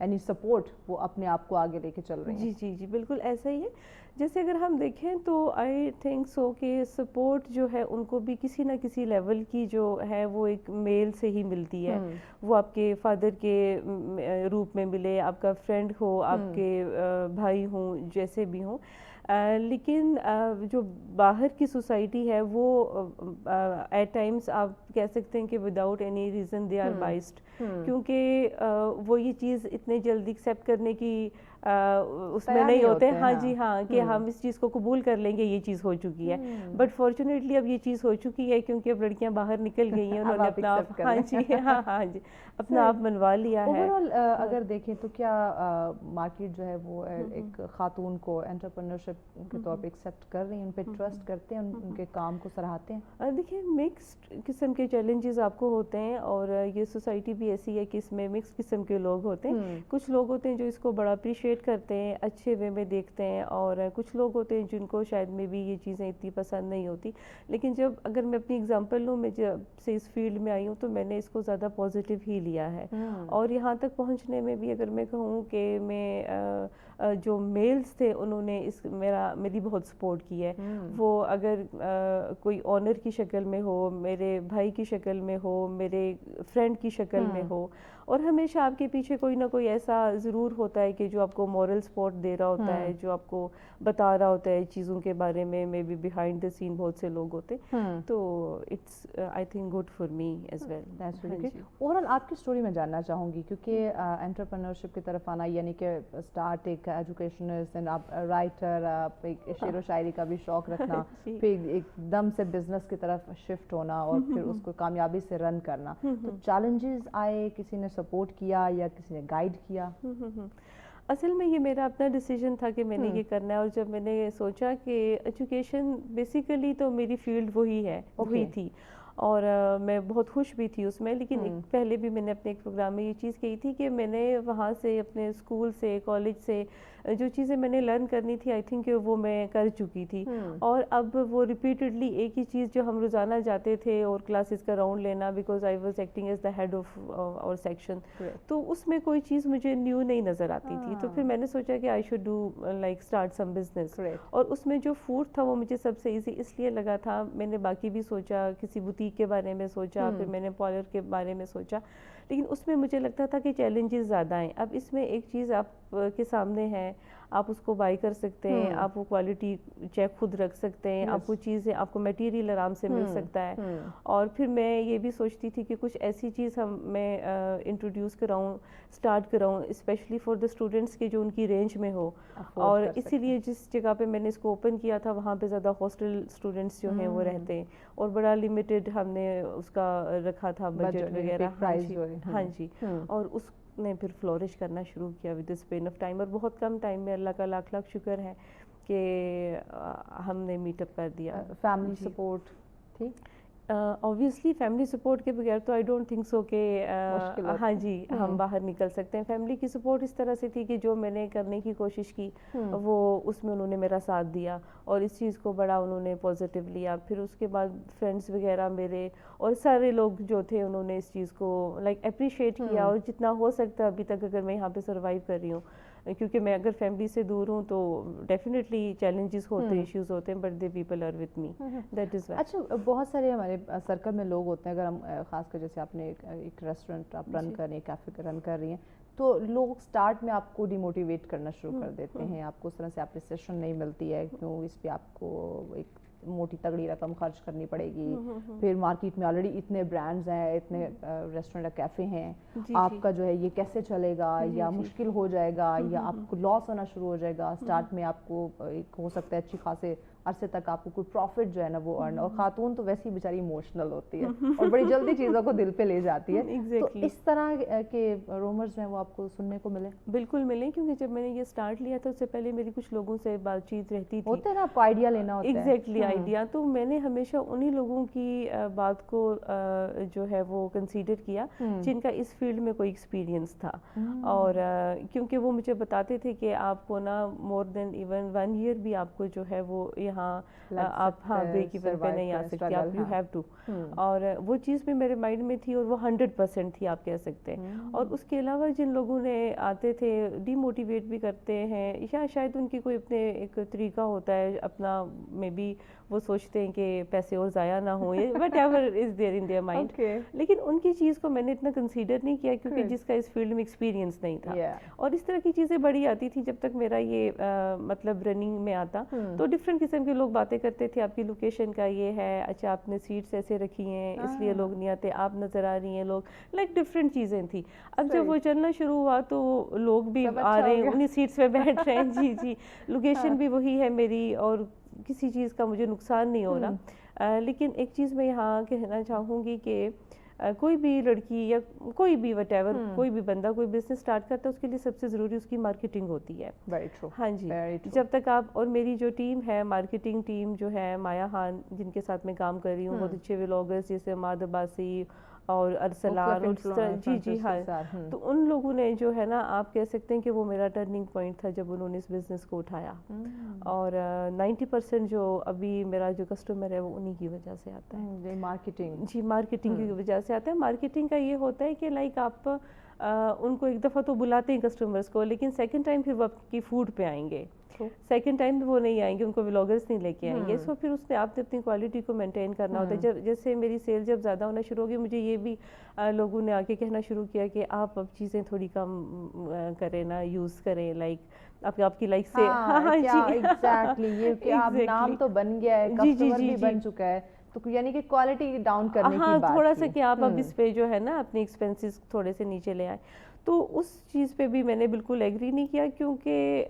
any support وہ اپنے آپ کو آگے لے کے چل رہی ہیں. جی جی جی بالکل ایسا ہی ہے. جیسے اگر ہم دیکھیں تو آئی تھنک سو کہ سپورٹ جو ہے ان کو بھی کسی نہ کسی لیول کی جو ہے وہ ایک میل سے ہی ملتی ہے. وہ آپ کے فادر کے روپ میں ملے, آپ کا فرینڈ ہو, آپ کے بھائی ہوں, جیسے بھی ہوں. لیکن جو باہر کی سوسائٹی ہے وہ ایٹ ٹائمس آپ کہہ سکتے ہیں کہ without any reason they are biased, کیونکہ وہ یہ چیز اتنے جلدی ایکسیپٹ کرنے کی اس میں نہیں ہوتے. ہاں جی ہاں, کہ ہم اس چیز کو قبول کر لیں گے, یہ چیز ہو چکی ہے. بٹ فارچونیٹلی اب یہ چیز ہو چکی ہے کیونکہ اب لڑکیاں باہر نکل گئی ہیں, انہوں نے اپنا آپ ہاں جی ہاں جی اپنا آپ منوا لیا ہے. اوورآل اگر دیکھیں تو کیا مارکیٹ جو ہے وہ ایک خاتون کو انٹرپرینورشپ کے طور پہ ایکسیپٹ کر رہی ہیں, ان پہ ٹرسٹ کرتے ہیں, ان کے کام کو سراہتے ہیں؟ دیکھیں مکسڈ قسم کے چیلنجز آپ کو ہوتے ہیں, اور یہ سوسائٹی بھی ایسی ہے کہ اس میں مکس قسم کے لوگ ہوتے ہیں. کچھ لوگ ہوتے ہیں جو اس کو بڑا اپریشیٹ کرتے ہیں, اچھے وے میں دیکھتے ہیں, اور کچھ لوگ ہوتے ہیں جن کو شاید میں بھی یہ چیزیں اتنی پسند نہیں ہوتی. لیکن جب اگر میں اپنی اگزامپل لوں, میں جب سے اس فیلڈ میں آئی ہوں تو میں نے اس کو زیادہ پازیٹیو ہی لیا ہے. اور یہاں تک پہنچنے میں بھی اگر میں کہوں کہ میں جو میلز تھے انہوں نے میری بہت سپورٹ کی ہے. وہ اگر کوئی آنر کی شکل میں ہو, میرے بھائی کی شکل میں ہو, میرے فرینڈ کی شکل میں ہو, اور ہمیشہ آپ کے پیچھے کوئی نہ کوئی ایسا ضرور ہوتا ہے کہ جو آپ کو مورل سپورٹ دے رہا ہوتا ہے, جو آپ کو بتا رہا ہوتا ہے چیزوں کے بارے میں. مے بی بیہائنڈ دا سین بہت سے لوگ ہوتے, تو it's I think good for me as well. Overall آپ کی اسٹوری میں جاننا چاہوں گی, کیونکہ انٹرپرینورشپ کی طرف آنا یعنی کہ اسٹارٹ ایک ایجوکیشنسٹ, آپ رائٹر, آپ ایک شعر و شاعری کا بھی شوق رکھنا, پھر ایک دم سے بزنس کی طرف شفٹ ہونا, اور پھر اس کو کامیابی سے رن کرنا. تو چیلنجز آئے, کسی نے سپورٹ کیا یا کسی نے گائیڈ کیا؟ اصل میں یہ میرا اپنا ڈیسیجن تھا کہ میں نے یہ کرنا ہے, اور جب میں نے سوچا کہ ایجوکیشن بیسیکلی تو میری فیلڈ وہی تھی, اور میں بہت خوش بھی تھی اس میں. لیکن پہلے بھی میں نے اپنے ایک پروگرام میں یہ چیز کہی تھی کہ میں نے وہاں سے اپنے اسکول سے, کالج سے جو چیزیں میں نے لرن کرنی تھی, آئی تھنک وہ میں کر چکی تھی. اور اب وہ ریپیٹڈلی ایک ہی چیز جو ہم روزانہ جاتے تھے اور کلاسز کا راؤنڈ لینا, because I was acting as the head of our section, تو اس میں کوئی چیز مجھے نیو نہیں نظر آتی تھی. تو پھر میں نے سوچا کہ I should do like start some business. اور اس میں جو فوڈ تھا وہ مجھے سب سے ایزی اس لیے لگا تھا. میں نے باقی بھی سوچا, کسی بوتیک کے بارے میں سوچا, پھر میں نے پارلر کے بارے میں سوچا, لیکن اس میں مجھے لگتا تھا کہ چیلنجز زیادہ ہیں. اب اس میں ایک چیز آپ کے سامنے ہے, آپ اس کو بائی کر سکتے ہیں, آپ وہ کوالٹی چیک خود رکھ سکتے ہیں, آپ وہ چیزیں, آپ کو میٹیریل آرام سے مل سکتا ہے. اور پھر میں یہ بھی سوچتی تھی کہ کچھ ایسی چیز میں انٹروڈیوس کراؤں, اسٹارٹ کراؤں, اسپیشلی فار دا اسٹوڈنٹس کے جو ان کی رینج میں ہو. اور اسی لیے جس جگہ پہ میں نے اس کو اوپن کیا تھا وہاں پہ زیادہ ہاسٹل اسٹوڈنٹس جو ہیں وہ رہتے ہیں, اور بڑا لمیٹڈ ہم نے اس کا رکھا تھا بجٹ وغیرہ. ہاں جی, اور اس نے پھر فلورش کرنا شروع کیا with the span of time, اور بہت کم ٹائم میں اللہ کا لاکھ لاکھ شکر ہے کہ ہم نے میٹ اپ کر دیا. فیملی سپورٹ تھی؟ اوبویسلی فیملی سپورٹ کے بغیر تو آئی ڈونٹ تھنک سو کہ ہاں جی ہم باہر نکل سکتے ہیں. فیملی کی سپورٹ اس طرح سے تھی کہ جو میں نے کرنے کی کوشش کی وہ اس میں انہوں نے میرا ساتھ دیا, اور اس چیز کو بڑا انہوں نے پازیٹیو لیا. پھر اس کے بعد فرینڈس وغیرہ میرے اور سارے لوگ جو تھے انہوں نے اس چیز کو لائک اپریشیٹ کیا, اور جتنا ہو سکتا ابھی تک اگر میں یہاں پہ سروائیو کر رہی ہوں, کیونکہ میں اگر فیملی سے دور ہوں تو ڈیفینیٹلی چیلنجز ہوتے ہیں, ایشوز ہوتے ہیں, but the people are with me, that is why. اچھا, بہت سارے ہمارے سرکل میں لوگ ہوتے ہیں, اگر ہم خاص کر جیسے آپ نے ایک ریسٹورینٹ آپ رن کر رہی ہیں, کیفے رن کر رہی ہیں, تو لوگ سٹارٹ میں آپ کو ڈی موٹیویٹ کرنا شروع کر دیتے ہیں, آپ کو اس طرح سے اپریسیشن نہیں ملتی ہے, کیوں اس پہ آپ کو ایک موٹی تگڑی رقم خرچ کرنی پڑے گی, پھر مارکیٹ میں آلریڈی اتنے برانڈز ہیں, اتنے ریسٹورینٹ کیفے ہیں, آپ کا جو ہے یہ کیسے چلے گا, یا مشکل ہو جائے گا, یا آپ کو لاس ہونا شروع ہو جائے گا. سٹارٹ میں آپ کو ایک ہو سکتا ہے اچھی خاصے عرصے تک آپ کو کوئی پروفٹ جو ہے نا وہ ارن, اور خاتون تو ویسی بیچاری ایموشنل ہوتی ہے اور بڑی جلدی چیزوں کو دل پہ لے جاتی ہے. تو اس طرح کے رومرز جو ہیں وہ آپ کو سننے کو ملے؟ بالکل ملے, کیونکہ جب میں نے یہ اسٹارٹ لیا تھا اس سے پہلے میری کچھ لوگوں سے بات چیت رہتی تھی, ہوتا ہے نا, آپ کو آئیڈیا لینا ہوتا ہے. Exactly idea. تو میں نے ہمیشہ انہی لوگوں کی بات کو جو ہے وہ کنسیڈر کیا جن کا اس فیلڈ میں کوئی ایکسپیرینس تھا, اور کیونکہ وہ مجھے بتاتے تھے کہ آپ کو نا مور دین ایون 1 year بھی آپ کو جو ہے وہ یہاں آپ بریک ایون پہ نہیں آ سکتے, آپ یو ہیو ٹو. اور وہ چیز بھی میرے مائنڈ میں تھی, اور وہ 100% تھی آپ کہہ سکتے ہیں. اور اس کے علاوہ جن لوگوں نے آتے تھے ڈی موٹیویٹ بھی کرتے ہیں, یا شاید ان کی کوئی اپنے ایک طریقہ ہوتا ہے اپنا, میں بھی وہ سوچتے ہیں کہ پیسے اور ضائع نہ ہوں, whatever is there in their mind. لیکن ان کی چیز کو میں نے اتنا کنسیڈر نہیں کیا کیونکہ جس کا اس فیلڈ میں ایکسپیرینس نہیں تھا. اور اس طرح کی چیزیں بڑی آتی تھی جب تک میرا یہ مطلب رننگ میں آتا, تو ڈفرینٹ قسم کے لوگ باتیں کرتے تھے, آپ کی لوکیشن کا یہ ہے, اچھا آپ نے سیٹس ایسے رکھی ہیں اس لیے لوگ نہیں آتے, آپ نظر آ رہی ہیں, لوگ لائک ڈفرینٹ چیزیں تھیں. اب جب وہ چلنا شروع ہوا تو لوگ بھی آ رہے ہیں, انہیں سیٹس پہ بیٹھ رہے ہیں. جی جی, لوکیشن بھی وہی ہے میری, اور کسی چیز کا مجھے نقصان نہیں ہو رہا. لیکن ایک چیز میں یہاں کہنا چاہوں گی کہ کوئی بھی لڑکی یا کوئی بھی وٹ ایور کوئی بھی بندہ کوئی بزنس اسٹارٹ کرتا ہے, اس کے لیے سب سے ضروری اس کی مارکیٹنگ ہوتی ہے. ہاں جی, جب تک آپ, اور میری جو ٹیم ہے مارکیٹنگ ٹیم جو ہے, مایا خان جن کے ساتھ میں کام کر رہی ہوں, بہت اچھے ولاگرز جیسے عماد عباسی اور ارسلان, جی جی ہاں, تو ان لوگوں نے جو ہے نا آپ کہہ سکتے ہیں کہ وہ میرا ٹرننگ پوائنٹ تھا جب انہوں نے اس بزنس کو اٹھایا. اور 90% جو ابھی میرا جو کسٹمر ہے وہ انہی کی وجہ سے آتا ہے. مارکیٹنگ, جی مارکیٹنگ کی وجہ سے آتا ہے. مارکیٹنگ کا یہ ہوتا ہے کہ لائک آپ ان کو ایک دفعہ تو بلاتے ہیں کسٹمرز کو, لیکن سیکنڈ ٹائم پھر وہ آپ کی فوڈ پہ آئیں گے, سیکنڈ ٹائم وہ نہیں آئیں گے, ان کو ولاگرز نہیں لے کے آئیں گے. سو پھر اس نے آپ نے اپنی کوالٹی کو مینٹین کرنا ہوتا ہے. جیسے میری سیل جب زیادہ ہونا شروع ہوگی, مجھے یہ بھی لوگوں نے آ کے کہنا شروع کیا کہ آپ اب چیزیں تھوڑی کم کریں نا, یوز کریں, لائک آپ کی لائک سے. ہاں جی ایگزیکٹلی, یہ کہ آپ نام تو بن گیا ہے, کسٹمر بھی بن چکا ہے, تو یعنی کہ کوالٹی ڈاؤن کرنے کی بات, تھوڑا سا کہ آپ اب اس پہ جو ہے نا اپنے ایکسپینسز تھوڑے سے نیچے لے آئیں. تو اس چیز پہ بھی میں نے بالکل ایگری نہیں کیا, کیونکہ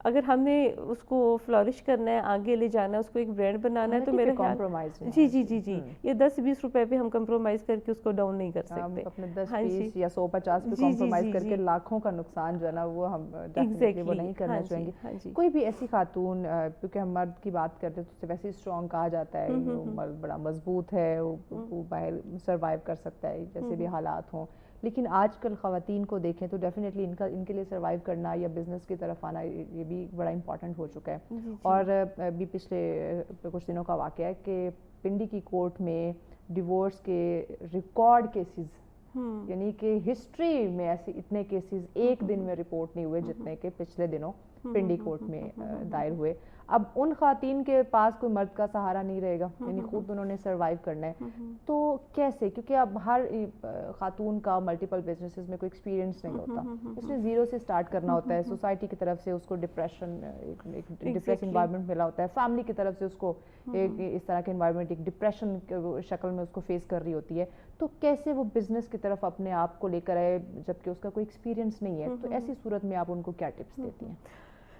اگر ہم نے اس کو فلورش کرنا ہے, آگے لے جانا ہے, اس کو ایک برانڈ بنانا ہے, تو میرا خیال جی جی جی جی یہ 10-20 روپے پہ ہم کمپرومائز کر کے اس کو ڈاؤن نہیں کر سکتے. اپنے 10-20 یا 100-50 پہ کمپرومائز کر کے لاکھوں کا نقصان جو ہے نا وہ ہم ڈیفینیٹلی وہ نہیں کرنا چاہیں گے. کوئی بھی ایسی خاتون, کیونکہ ہم مرد کی بات کرتے ہیں تو اسے ویسے اسٹرانگ کہا جاتا ہے, وہ مرد بڑا مضبوط ہے, وہ باہر سروائیو کر سکتا ہے جیسے بھی حالات ہوں, لیکن آج کل خواتین کو دیکھیں تو ڈیفینیٹلی ان کے لیے سروائیو کرنا یا بزنس کی طرف آنا یہ بھی بڑا امپورٹنٹ ہو چکا ہے. اور ابھی پچھلے کچھ دنوں کا واقعہ ہے کہ پنڈی کی کورٹ میں ڈیورس کے ریکارڈ کیسز, یعنی کہ ہسٹری میں ایسے اتنے کیسز ایک دن میں رپورٹ نہیں ہوئے جتنے کہ پچھلے دنوں پنڈی کورٹ میں دائر ہوئے. اب ان خواتین کے پاس کوئی مرد کا سہارا نہیں رہے گا, یعنی خود انہوں نے سروائیو کرنا ہے. تو کیسے, کیونکہ اب ہر خاتون کا ملٹیپل بزنسز میں کوئی ایکسپیرینس نہیں ہوتا, اس نے زیرو سے سٹارٹ کرنا ہوتا ہے. سوسائٹی کی طرف سے اس کو ڈپریشن, ایک ڈپریس انوائرمنٹ ملا ہوتا ہے, فیملی کی طرف سے اس کو ایک اس طرح کے انوائرمنٹ ایک ڈپریشن شکل میں اس کو فیس کر رہی ہوتی ہے. تو کیسے وہ بزنس کی طرف اپنے آپ کو لے کر آئے جبکہ اس کا کوئی ایکسپیرینس نہیں ہے؟ تو ایسی صورت میں آپ ان کو کیا ٹپس دیتی ہیں؟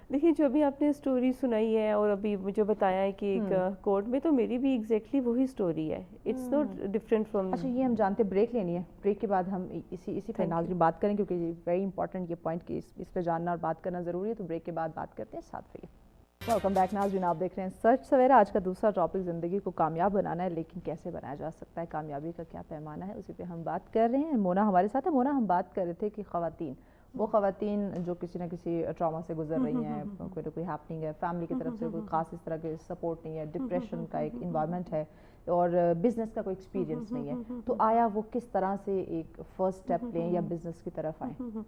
دیکھیے, جو ابھی آپ نے اسٹوری سنائی ہے اور ابھی مجھے بتایا ہے کہ ایک کورٹ میں, تو میری بھی ایگزیکٹلی وہی اسٹوری ہے, اٹس ناٹ ڈفرینٹ فرام. اچھا, یہ ہم جانتے بریک لینی ہے, بریک کے بعد ہم اسی پہ ناظرین بات کریں, کیونکہ یہ ویری امپورٹنٹ یہ پوائنٹ کہ اس پہ جاننا اور بات کرنا ضروری ہے. تو بریک کے بعد بات کرتے ہیں, ساتھ رہیے. ویلکم بیک ناظرین, آپ دیکھ رہے ہیں سچ سویرا. آج کا دوسرا ٹاپک زندگی کو کامیاب بنانا ہے, لیکن کیسے بنایا جا سکتا ہے, کامیابی کا کیا پیمانہ ہے, اسی پہ ہم بات کر رہے ہیں. مونا ہمارے ساتھ ہے. مونا, ہم بات کر رہے تھے کہ خواتین, وہ خواتین جو کسی نہ کسی ٹراما سے گزر رہی ہیں, کوئی نہ کوئی ہیپننگ ہے, فیملی کی طرف سے کوئی خاص اس طرح کے سپورٹ نہیں ہے, ڈپریشن کا ایک انوائرمنٹ ہے, اور بزنس کا کوئی ایکسپیرینس نہیں ہے, تو آیا وہ کس طرح سے ایک فرسٹ اسٹیپ لیں یا بزنس کی طرف آئیں؟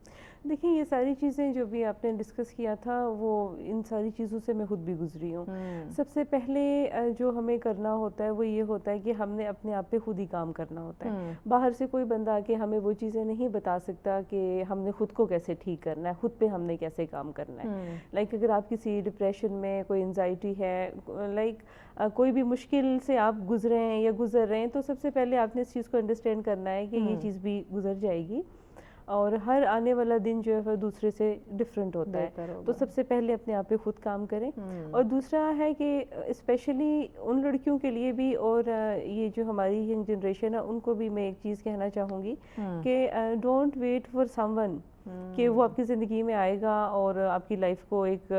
دیکھیں, یہ ساری چیزیں جو بھی آپ نے ڈسکس کیا تھا, وہ ان ساری چیزوں سے میں خود بھی گزری ہوں. سب سے پہلے جو ہمیں کرنا ہوتا ہے وہ یہ ہوتا ہے کہ ہم نے اپنے آپ پہ خود ہی کام کرنا ہوتا ہے. باہر سے کوئی بندہ آ کے ہمیں وہ چیزیں نہیں بتا سکتا کہ ہم نے خود کو کیسے ٹھیک کرنا ہے, خود پہ ہم نے کیسے کام کرنا ہے. لائک اگر آپ کسی ڈپریشن میں, کوئی انزائٹی ہے, لائک کوئی بھی مشکل سے آپ گزرے ہیں یا گزر رہے ہیں, تو سب سے پہلے آپ نے اس چیز کو انڈرسٹینڈ کرنا ہے کہ یہ چیز بھی گزر جائے گی, اور ہر آنے والا دن جو ہے وہ دوسرے سے ڈفرینٹ ہوتا ہے. تو سب سے پہلے اپنے آپ پہ خود کام کریں. اور دوسرا ہے کہ اسپیشلی ان لڑکیوں کے لیے بھی, اور یہ جو ہماری ینگ جنریشن ہے ان کو بھی میں ایک چیز کہنا چاہوں گی کہ don't wait for someone کہ وہ آپ کی زندگی میں آئے گا اور آپ کی لائف کو ایک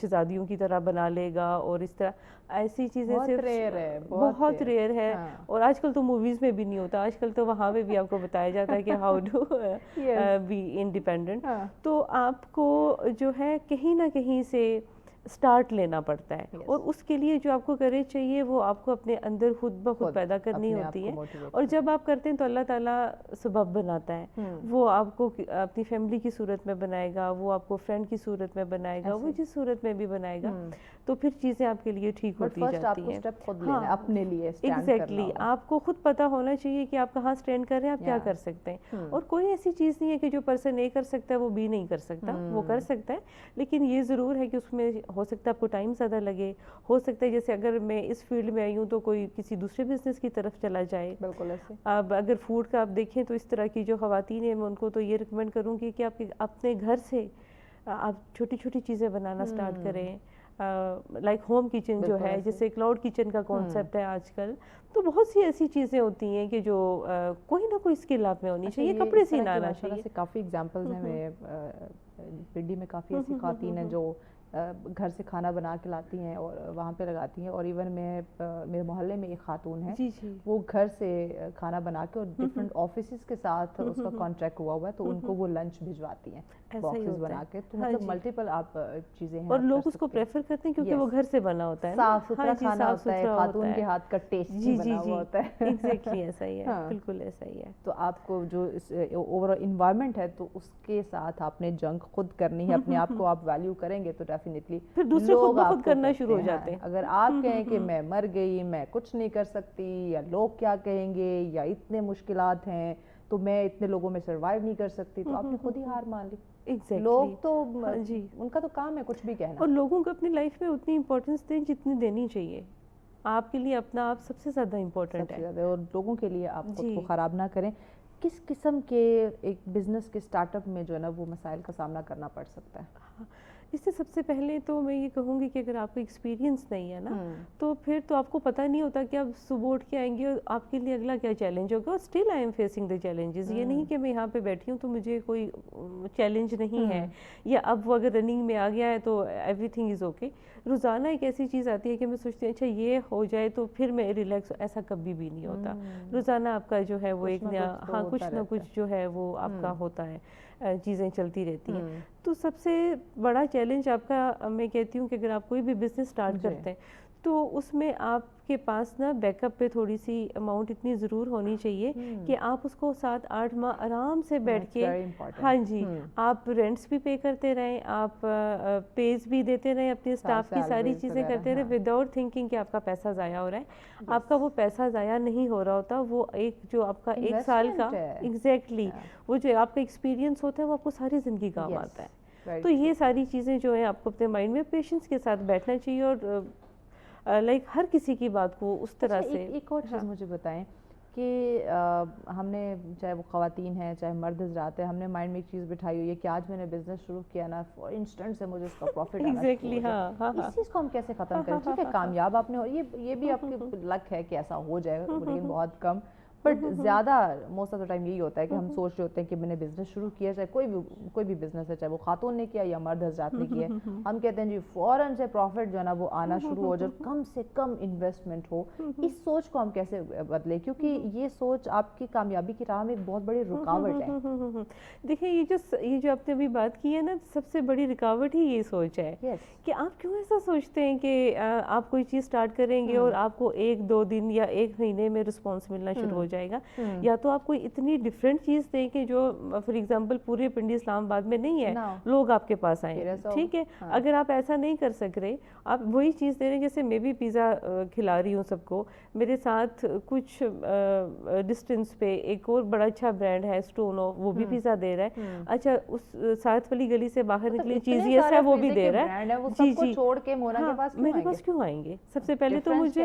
شہزادیوں کی طرح بنا لے گا، اور اس طرح ایسی چیزیں بہت ریئر ہے. اور آج کل تو موویز میں بھی نہیں ہوتا، آج کل تو وہاں پہ بھی آپ کو بتایا جاتا ہے کہ ہاؤ ڈو بی انڈیپینڈنٹ. تو آپ کو جو ہے کہیں نہ کہیں سے سٹارٹ لینا پڑتا ہے، اور اس کے لیے جو آپ کو کریج چاہیے وہ آپ کو اپنے اندر خود بخود پیدا کرنی ہوتی ہے. اور جب آپ کرتے ہیں تو اللہ تعالیٰ سبب بناتا ہے، وہ آپ کو اپنی فیملی کی صورت میں بنائے گا، وہ آپ کو فرینڈ کی صورت میں بنائے گا، وہ جس صورت میں بھی بنائے گا، تو پھر چیزیں آپ کے لیے ٹھیک ہوتی جاتی ہیں. اپنے لیے ایگزیکٹلی آپ کو خود پتا ہونا چاہیے کہ آپ کہاں سٹینڈ کر رہے ہیں، آپ کیا کر سکتے ہیں. اور کوئی ایسی چیز نہیں ہے کہ جو پرسن اے کر سکتا ہے وہ بی نہیں کر سکتا، وہ کر سکتا ہے. لیکن یہ ضرور ہے کہ اس میں ہو سکتا ہے آپ کو ٹائم زیادہ لگے، ہو سکتا ہے جیسے اگر میں اس فیلڈ میں آئی ہوں تو کوئی کسی دوسرے بزنس کی طرف چلا جائے. بالکل ایسے. اب اگر فوڈ کا آپ دیکھیں تو اس طرح کی جو خواتین ہیں میں ان کو تو یہ ریکمینڈ کروں گی کہ آپ اپنے گھر سے آپ چھوٹی چھوٹی چیزیں بنانا سٹارٹ کریں. لائک ہوم کچن جو ہے، جیسے کلاؤڈ کچن کا کانسیپٹ ہے آج کل، تو بہت سی ایسی چیزیں ہوتی ہیں کہ جو کوئی نہ کوئی اسکل آپ میں ہونی چاہیے. کپڑے سینا آنا چاہیے. کافی ایگزامپلز ہیں میرے پنڈی میں، کافی ایسی خواتین ہیں جو گھر سے کھانا بنا کے لاتی ہیں اور وہاں پہ لگاتی ہیں. اور ایون میرے محلے میں ایک خاتون ہے، وہ گھر سے کھانا بنا کے اور ڈفرینٹ آفیسز کے ساتھ اس کا کانٹریکٹ ہوا ہے، تو ان کو وہ لنچ بھجواتی ہیں باکسز بنا کے. تو مطلب ملٹیپل آپ چیزیں ہیں، اور لوگ اس کو پریفر کرتے ہیں کیونکہ وہ گھر سے بنا ہوتا ہے، صاف ستھرا کھانا ہوتا ہے، خاتون کے ہاتھ کا ٹیسٹی بنا ہوا ہوتا ہے. ایگزیکٹلی ایسا ہی ہے، بالکل ایسا ہی ہے. تو آپ کو جو اوور آل انوائرمنٹ ہے تو اس کے ساتھ آپ نے جنگ خود کرنی ہے. اپنے آپ کو آپ ویلیو کریں گے تو ڈیفینیٹلی پھر دوسرے خود کرنا شروع ہو جاتے ہیں. اگر آپ کہیں کہ میں مر گئی، میں کچھ نہیں کر سکتی، یا لوگ کیا کہیں گے، یا اتنے مشکلات ہیں تو میں اتنے لوگوں میں سروائیو نہیں کر سکتی، تو آپ نے خود ہی ہار مان لی. لوگ تو ان کا تو کام ہے کچھ بھی کہنا. اور لوگوں کو اپنی لائف میں اتنی امپورٹنس دیں جتنی دینی چاہیے. آپ کے لیے اپنا آپ سب سے زیادہ امپورٹنٹ ہے، اور لوگوں کے لیے آپ خود کو خراب نہ کریں. کس قسم کے ایک بزنس کے سٹارٹ اپ میں جو ہے نا وہ مسائل کا سامنا کرنا پڑ سکتا ہے؟ اس سے سب سے پہلے تو میں یہ کہوں گی کہ اگر آپ کو ایکسپیرینس نہیں ہے نا، تو پھر تو آپ کو پتہ نہیں ہوتا کہ آپ صبح اٹھ کے آئیں گے اور آپ کے لیے اگلا کیا چیلنج ہوگا. اور still I am facing the challenges. یہ نہیں کہ میں یہاں پہ بیٹھی ہوں تو مجھے کوئی چیلنج نہیں ہے، یا اب وہ اگر رننگ میں آ گیا ہے تو ایوری تھنگ از اوکے. روزانہ ایک ایسی چیز آتی ہے کہ میں سوچتی ہوں اچھا یہ ہو جائے تو پھر میں ریلیکس. ایسا کبھی بھی نہیں ہوتا. روزانہ آپ کا جو ہے وہ ایک نیا کچھ نہ کچھ جو ہے وہ آپ کا ہوتا ہے، چیزیں چلتی رہتی ہیں. تو سب سے بڑا چیلنج آپ کا میں کہتی ہوں کہ اگر آپ کوئی بھی بزنس سٹارٹ کرتے ہیں تو اس میں آپ کے پاس نا بیک اپ پہ تھوڑی سی اماؤنٹ اتنی ضرور ہونی چاہیے کہ آپ اس کو 7-8 ماہ آرام سے بیٹھ کے، ہاں جی، آپ رینٹس بھی پے کرتے رہیں، آپ پیز بھی دیتے رہیں اپنے اسٹاف کی، ساری چیزیں کرتے رہیں وداؤٹ تھنکنگ کہ آپ کا پیسہ ضائع ہو رہا ہے. آپ کا وہ پیسہ ضائع نہیں ہو رہا ہوتا. وہ ایک جو آپ کا 1 سال کا ایگزیکٹلی وہ جو آپ کا ایکسپیرینس ہوتا ہے وہ آپ کو ساری زندگی کام آتا ہے. تو یہ ساری چیزیں جو ہیں آپ کو اپنے مائنڈ میں پیشنس کے ساتھ بیٹھنا چاہیے، اور لائک ہر کسی کی بات کو اس طرح سے. ایک اور چیز مجھے بتائیں کہ ہم نے چاہے وہ خواتین ہیں چاہے مرد حضرات ہیں، ہم نے مائنڈ میں ایک چیز بٹھائی ہوئی ہے کہ آج میں نے بزنس شروع کیا نا، فار انسٹنٹ سے مجھے اس کا پروفٹ آنا ایگزیکٹلی. اس چیز کو ہم کیسے ختم کریں؟ ٹھیک ہے کامیاب آپ نے، اور یہ بھی آپ کے لک ہے کہ ایسا ہو جائے گا، لیکن بہت کم. بٹ زیادہ موسٹ آف دا ٹائم یہی ہوتا ہے کہ ہم سوچ رہے ہوتے ہیں کہ میں نے بزنس شروع کیا، چاہے کوئی بھی بزنس ہے، چاہے وہ خاتون نے کیا یا مرد حضرات نے کیا، ہم کہتے ہیں جی فوراً سے پروفٹ جو ہے نا وہ آنا شروع ہو جائے، کم سے کم انویسٹمنٹ ہو. اس سوچ کو ہم کیسے بدلیں؟ کیونکہ یہ سوچ آپ کی کامیابی کی راہ میں ایک بہت بڑی رکاوٹ ہے. دیکھیں یہ جو آپ نے ابھی بات کی ہے نا، سب سے بڑی رکاوٹ ہی یہ سوچ ہے کہ آپ کیوں ایسا سوچتے ہیں کہ آپ کوئی چیز سٹارٹ کریں گے اور آپ کو 1-2 دن یا 1 مہینے میں رسپانس ملنا شروع ہو جائے گا، یا تو آپ کوئی اتنی ڈفرینٹ چیز دیں کہ جو فار ایگزامپل پورے پنڈی اسلام آباد میں نہیں ہے، لوگ آپ کے پاس آئیں. ٹھیک ہے، اگر آپ ایسا نہیں کر سک رہے، آپ وہی چیز دے رہے ہیں. جیسے میں بھی پیزا کھلا رہی ہوں سب کو، میرے ساتھ کچھ ڈسٹینس پہ ایک اور بڑا اچھا برانڈ ہے اسٹونو، وہ بھی پیزا دے رہا ہے. اچھا اس ساتھ والی گلی سے باہر نکلی چیزیس ہے وہ بھی دے رہا ہے. جی جی، چھوڑ کے مونا کے میرے پاس کیوں آئیں گے؟ سب سے پہلے تو مجھے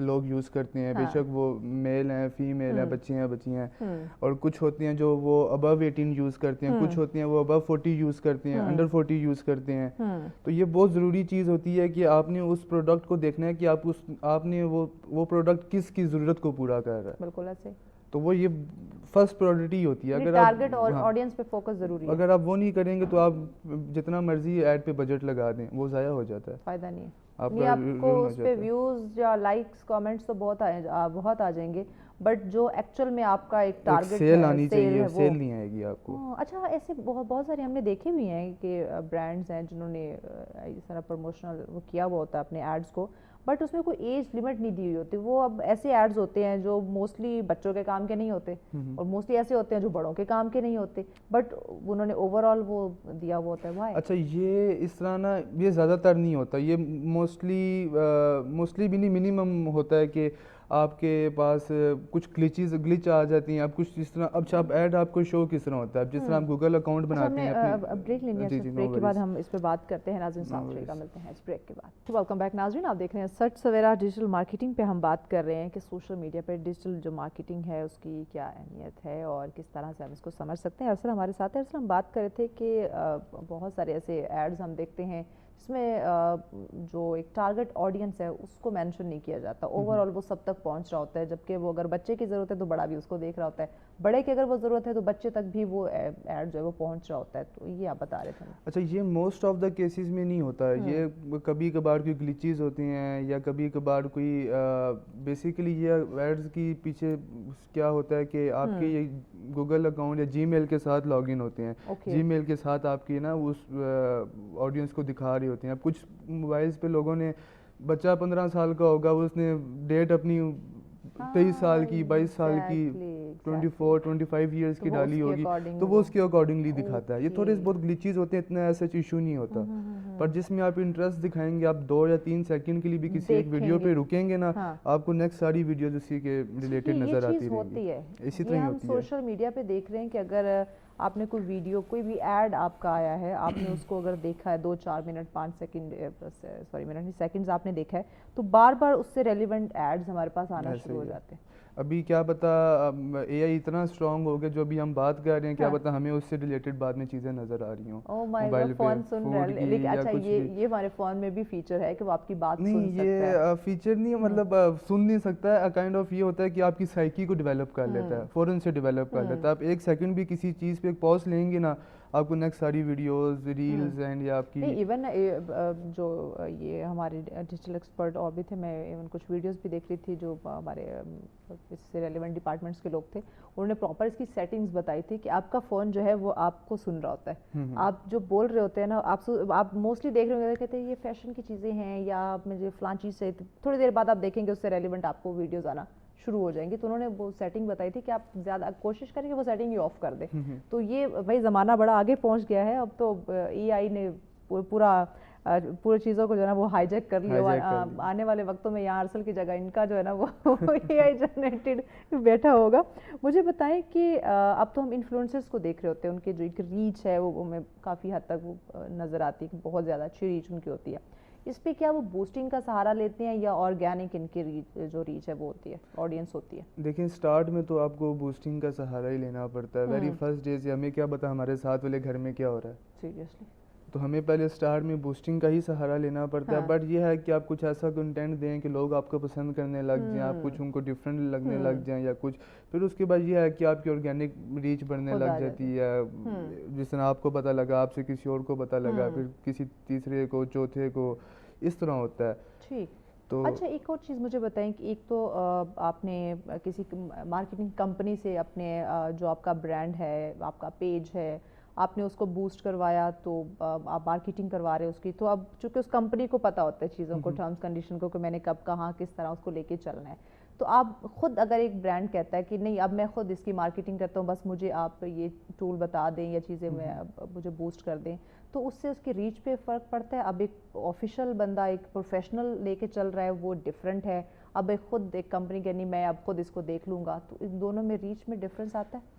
لوگ یوز کرتے ہیں, بے شک وہ میل ہیں, فیمیل ہیں, بچے ہیں, بچی ہیں, اور کچھ ہوتی ہیں جو وہ ابو 18 یوز کرتے ہیں, کچھ ہوتی ہیں وہ ابو 40 یوز کرتے ہیں, انڈر 40 یوز کرتے ہیں. تو یہ بہت ضروری چیز ہوتی ہے کہ آپ نے اس پروڈکٹ کو دیکھنا ہے کہ آپ نے وہ پروڈکٹ کس کی ضرورت کو پورا کر رہا ہے. بالکل ایسے, تو وہ یہ فرسٹ پرائورٹی ہوتی ہے. اگر آپ ٹارگٹ آڈینس پہ فوکس ضروری ہے. اگر آپ وہ نہیں کریں گے تو آپ جتنا مرضی ایڈ پہ بجٹ لگا دیں وہ ضائع ہو جاتا ہے, فائدہ نہیں ہے. آپ کو اس پہ ویوز یا لائکس کمنٹس تو بہت آ جائیں گے, بٹ جو ایکچوئل میں آپ کا ایک ٹارگٹ سیل آنی چاہیے, سیل نہیں آئے گی آپ کو. اچھا, ایسے بہت سارے ہم نے دیکھے بھی ہیں کہ برانڈز ہیں جنہوں نے اس طرح پروموشنل وہ کیا ہوا ہوتا ہے اپنے ایڈز کو, بٹ اس میں کوئی ایج لمٹ نہیں دی ہوئی ہوتی. وہ اب ایسے ایڈز ہوتے ہیں جو موسٹلی بچوں کے کام کے نہیں ہوتے, اور موسٹلی ایسے ہوتے ہیں جو بڑوں کے کام کے نہیں ہوتے, بٹ انہوں نے اوور آل وہ دیا ہوا ہوتا ہے. وہاں اچھا, یہ اس طرح نا, یہ زیادہ تر نہیں ہوتا, یہ موسٹلی بھی نہیں, منیمم ہوتا ہے کہ آپ کے پاس کچھ گلچ آ جاتی ہیں. اب کچھ اس طرح, اب ایڈ آپ کو شو کس طرح ہوتا ہے, اب جس طرح آپ گوگل اکاؤنٹ بناتے ہیں. بریک لینی ہے, بریک کے بعد ہم اس پہ بات کرتے ہیں. ناظرین السلام علیکم, ملتے ہیں اس بریک کے بعد. ویلکم بیک ناظرین, آپ دیکھ رہے ہیں سچ سویرا. ڈیجیٹل مارکیٹنگ پہ ہم بات کر رہے ہیں کہ سوشل میڈیا پہ ڈیجیٹل جو مارکیٹنگ ہے اس کی کیا اہمیت ہے اور کس طرح سے ہم اس کو سمجھ سکتے ہیں. ارسل ہمارے ساتھ ہے. ارسل, ہم بات کر رہے تھے کہ بہت سارے ایسے ایڈز ہم دیکھتے ہیں جس میں جو ایک ٹارگٹ آڈینس ہے اس کو مینشن نہیں کیا جاتا. اوور آل وہ سب تک پہنچ رہا ہوتا ہے, جبکہ وہ اگر بچے کی ضرورت ہے تو بڑا بھی اس کو دیکھ رہا ہوتا ہے, بڑے کی اگر وہ ضرورت ہے تو بچے تک بھی وہ ایڈ جو ہے وہ پہنچ رہا ہوتا ہے. تو یہ آپ بتا رہے تھے. اچھا, یہ موسٹ آف دا کیسز میں نہیں ہوتا ہے, یہ کبھی کبھار کوئی گلیچز ہوتی ہیں یا کبھی کبھار کوئی بیسیکلی یہ ایڈز کی پیچھے کیا ہوتا ہے کہ آپ کے یہ گوگل اکاؤنٹ یا جی میل کے ساتھ لاگ ان ہوتے ہیں, جی میل کے ساتھ آپ کی نا اس آڈینس کو دکھا رہی ہوتی ہیں. اب کچھ موبائلز پہ لوگوں نے, بچہ 15 سال کا ہوگا, اس نے ڈیٹ اپنی 23 سال کی, 22 سال کی, 24-25 ایئرس کی ڈالی ہوگی, تو وہ اس کے اکارڈنگلی دکھاتا ہے. یہ تھوڑے بہت گلیچز ہوتے ہیں, اتنا ایسا ایشو نہیں ہوتا, پر جس میں آپ انٹرسٹ دکھائیں گے, آپ 2 یا 3 سیکنڈ کے لیے بھی کسی ایک ویڈیو پہ رکیں گے نا, آپ کو نیکسٹ ساری ویڈیوز اسی کے ریلیٹڈ نظر آتی رہیں گی. اسی طرح ہوتی ہے. سوشل میڈیا پہ دیکھ رہے ہیں کہ اگر آپ نے کوئی ویڈیو, کوئی بھی ایڈ آپ کا آیا ہے, آپ نے اس کو اگر دیکھا ہے 2-4 منٹ 5 سیکنڈ, منٹ نہیں سیکنڈز آپ نے دیکھا ہے, تو بار بار اس سے ریلیونٹ ایڈز ہمارے پاس آنا شروع ہو جاتے ہیں. ابھی کیا پتا اے آئی اتنا اسٹرانگ ہو گیا, جو ابھی ہم بات کر رہے ہیں, کیا پتا ہمیں اس سے ریلیٹڈ بعد میں چیزیں نظر آ رہی ہوں. موبائل فون سن رہے, لیکن اچھا یہ ہمارے فون میں بھی فیچر ہے کہ وہ آپ کی بات سن سکتا ہے. نہیں, یہ فیچر نہیں, مطلب سن نہیں سکتا ہے, کائنڈ آف یہ ہوتا ہے کہ آپ کی سائیکی کو ڈیولپ کر لیتا ہے, فوراً سے ڈیولپ کر لیتا ہے. آپ 1 سیکنڈ بھی کسی چیز پہ ایک پاز لیں گے نا, آپ کو نیکسٹ ساری ویڈیوز, ریلز اینڈ یا آپ کی ایون جو یہ ہمارے ڈیجیٹل ایکسپرٹ اور بھی تھے, میں ایون کچھ ویڈیوز بھی دیکھ رہی تھی جو ہمارے اس سے ریلیونٹ ڈپارٹمنٹس کے لوگ تھے, انہوں نے پراپر اس کی سیٹنگز بتائی تھی کہ آپ کا فون جو ہے وہ آپ کو سن رہا ہوتا ہے. آپ جو بول رہے ہوتے ہیں نا, آپ موسٹلی دیکھ رہے ہوں گے, کہتے ہیں یہ فیشن کی چیزیں ہیں یا مجھے فلاں چیز سے, تھوڑی دیر بعد آپ دیکھیں گے اس سے ریلیونٹ آپ کو ویڈیوز آنا شروع ہو جائیں گی. تو انہوں نے وہ سیٹنگ بتائی تھی کہ آپ زیادہ کوشش کریں کہ وہ سیٹنگ ہی آف کر دیں. تو یہ بھائی زمانہ بڑا آگے پہنچ گیا ہے, اب تو اے آئی نے پورے چیزوں کو جو ہے نا وہ ہائی جیک کر لیا. آنے والے وقتوں میں یہاں ارسل کی جگہ ان کا جو ہے نا وہ اے آئی جنریٹڈ بیٹھا ہوگا. مجھے بتائیں کہ اب تو ہم انفلوئنسرز کو دیکھ رہے ہوتے ہیں, ان کی جو ایک ریچ ہے وہ ہمیں کافی حد تک وہ نظر آتی ہے کہ بہت زیادہ اچھی ریچ ان کی ہوتی ہے. اس پہ کیا وہ بوسٹنگ کا سہارا لیتے ہیں یا آرگینک ان کی جو ریچ ہے وہ ہوتی ہے, آڈینس ہوتی ہے؟ دیکھیں, سٹارٹ میں تو آپ کو بوسٹنگ کا سہارا ہی لینا پڑتا ہے. ویری فرسٹ ڈے سے ہمیں کیا پتا ہمارے ساتھ والے گھر میں کیا ہو رہا ہے, سیریسلی, تو ہمیں پہلے سٹارٹ میں بوسٹنگ کا ہی سہارا لینا پڑتا ہے. بٹ یہ ہے کہ آپ کچھ ایسا کنٹینٹ دیں کہ لوگ آپ کو پسند کرنے لگ جائیں, آپ کچھ ان کو ڈفرینٹ لگنے لگ جائیں یا کچھ, پھر اس کے بعد یہ ہے کہ آپ کی آرگینک ریچ بڑھنے لگ جاتی ہے. جس طرح آپ کو پتہ لگا, آپ سے کسی اور کو پتہ لگا, پھر کسی تیسرے کو, چوتھے کو, اس طرح ہوتا ہے. ٹھیک. تو اچھا, ایک اور چیز مجھے بتائیں کہ ایک تو آپ نے کسی مارکیٹنگ کمپنی سے اپنے جو آپ کا برانڈ ہے, آپ کا پیج ہے, آپ نے اس کو بوسٹ کروایا, تو آپ مارکیٹنگ کروا رہے ہیں اس کی, تو اب چونکہ اس کمپنی کو پتہ ہوتا ہے چیزوں کو, ٹرمز کنڈیشن کو, کہ میں نے کب کہاں کس طرح اس کو لے کے چلنا ہے. تو آپ خود اگر ایک برانڈ کہتا ہے کہ نہیں اب میں خود اس کی مارکیٹنگ کرتا ہوں, بس مجھے آپ یہ ٹول بتا دیں یا چیزیں میں مجھے بوسٹ کر دیں, تو اس سے اس کی ریچ پہ فرق پڑتا ہے؟ اب ایک آفیشیل بندہ ایک پروفیشنل لے کے چل رہا ہے وہ ڈفرینٹ ہے, اب ایک خود ایک کمپنی کہ نہیں میں اب خود اس کو دیکھ لوں گا, تو ان دونوں میں ریچ میں ڈفرینس آتا ہے؟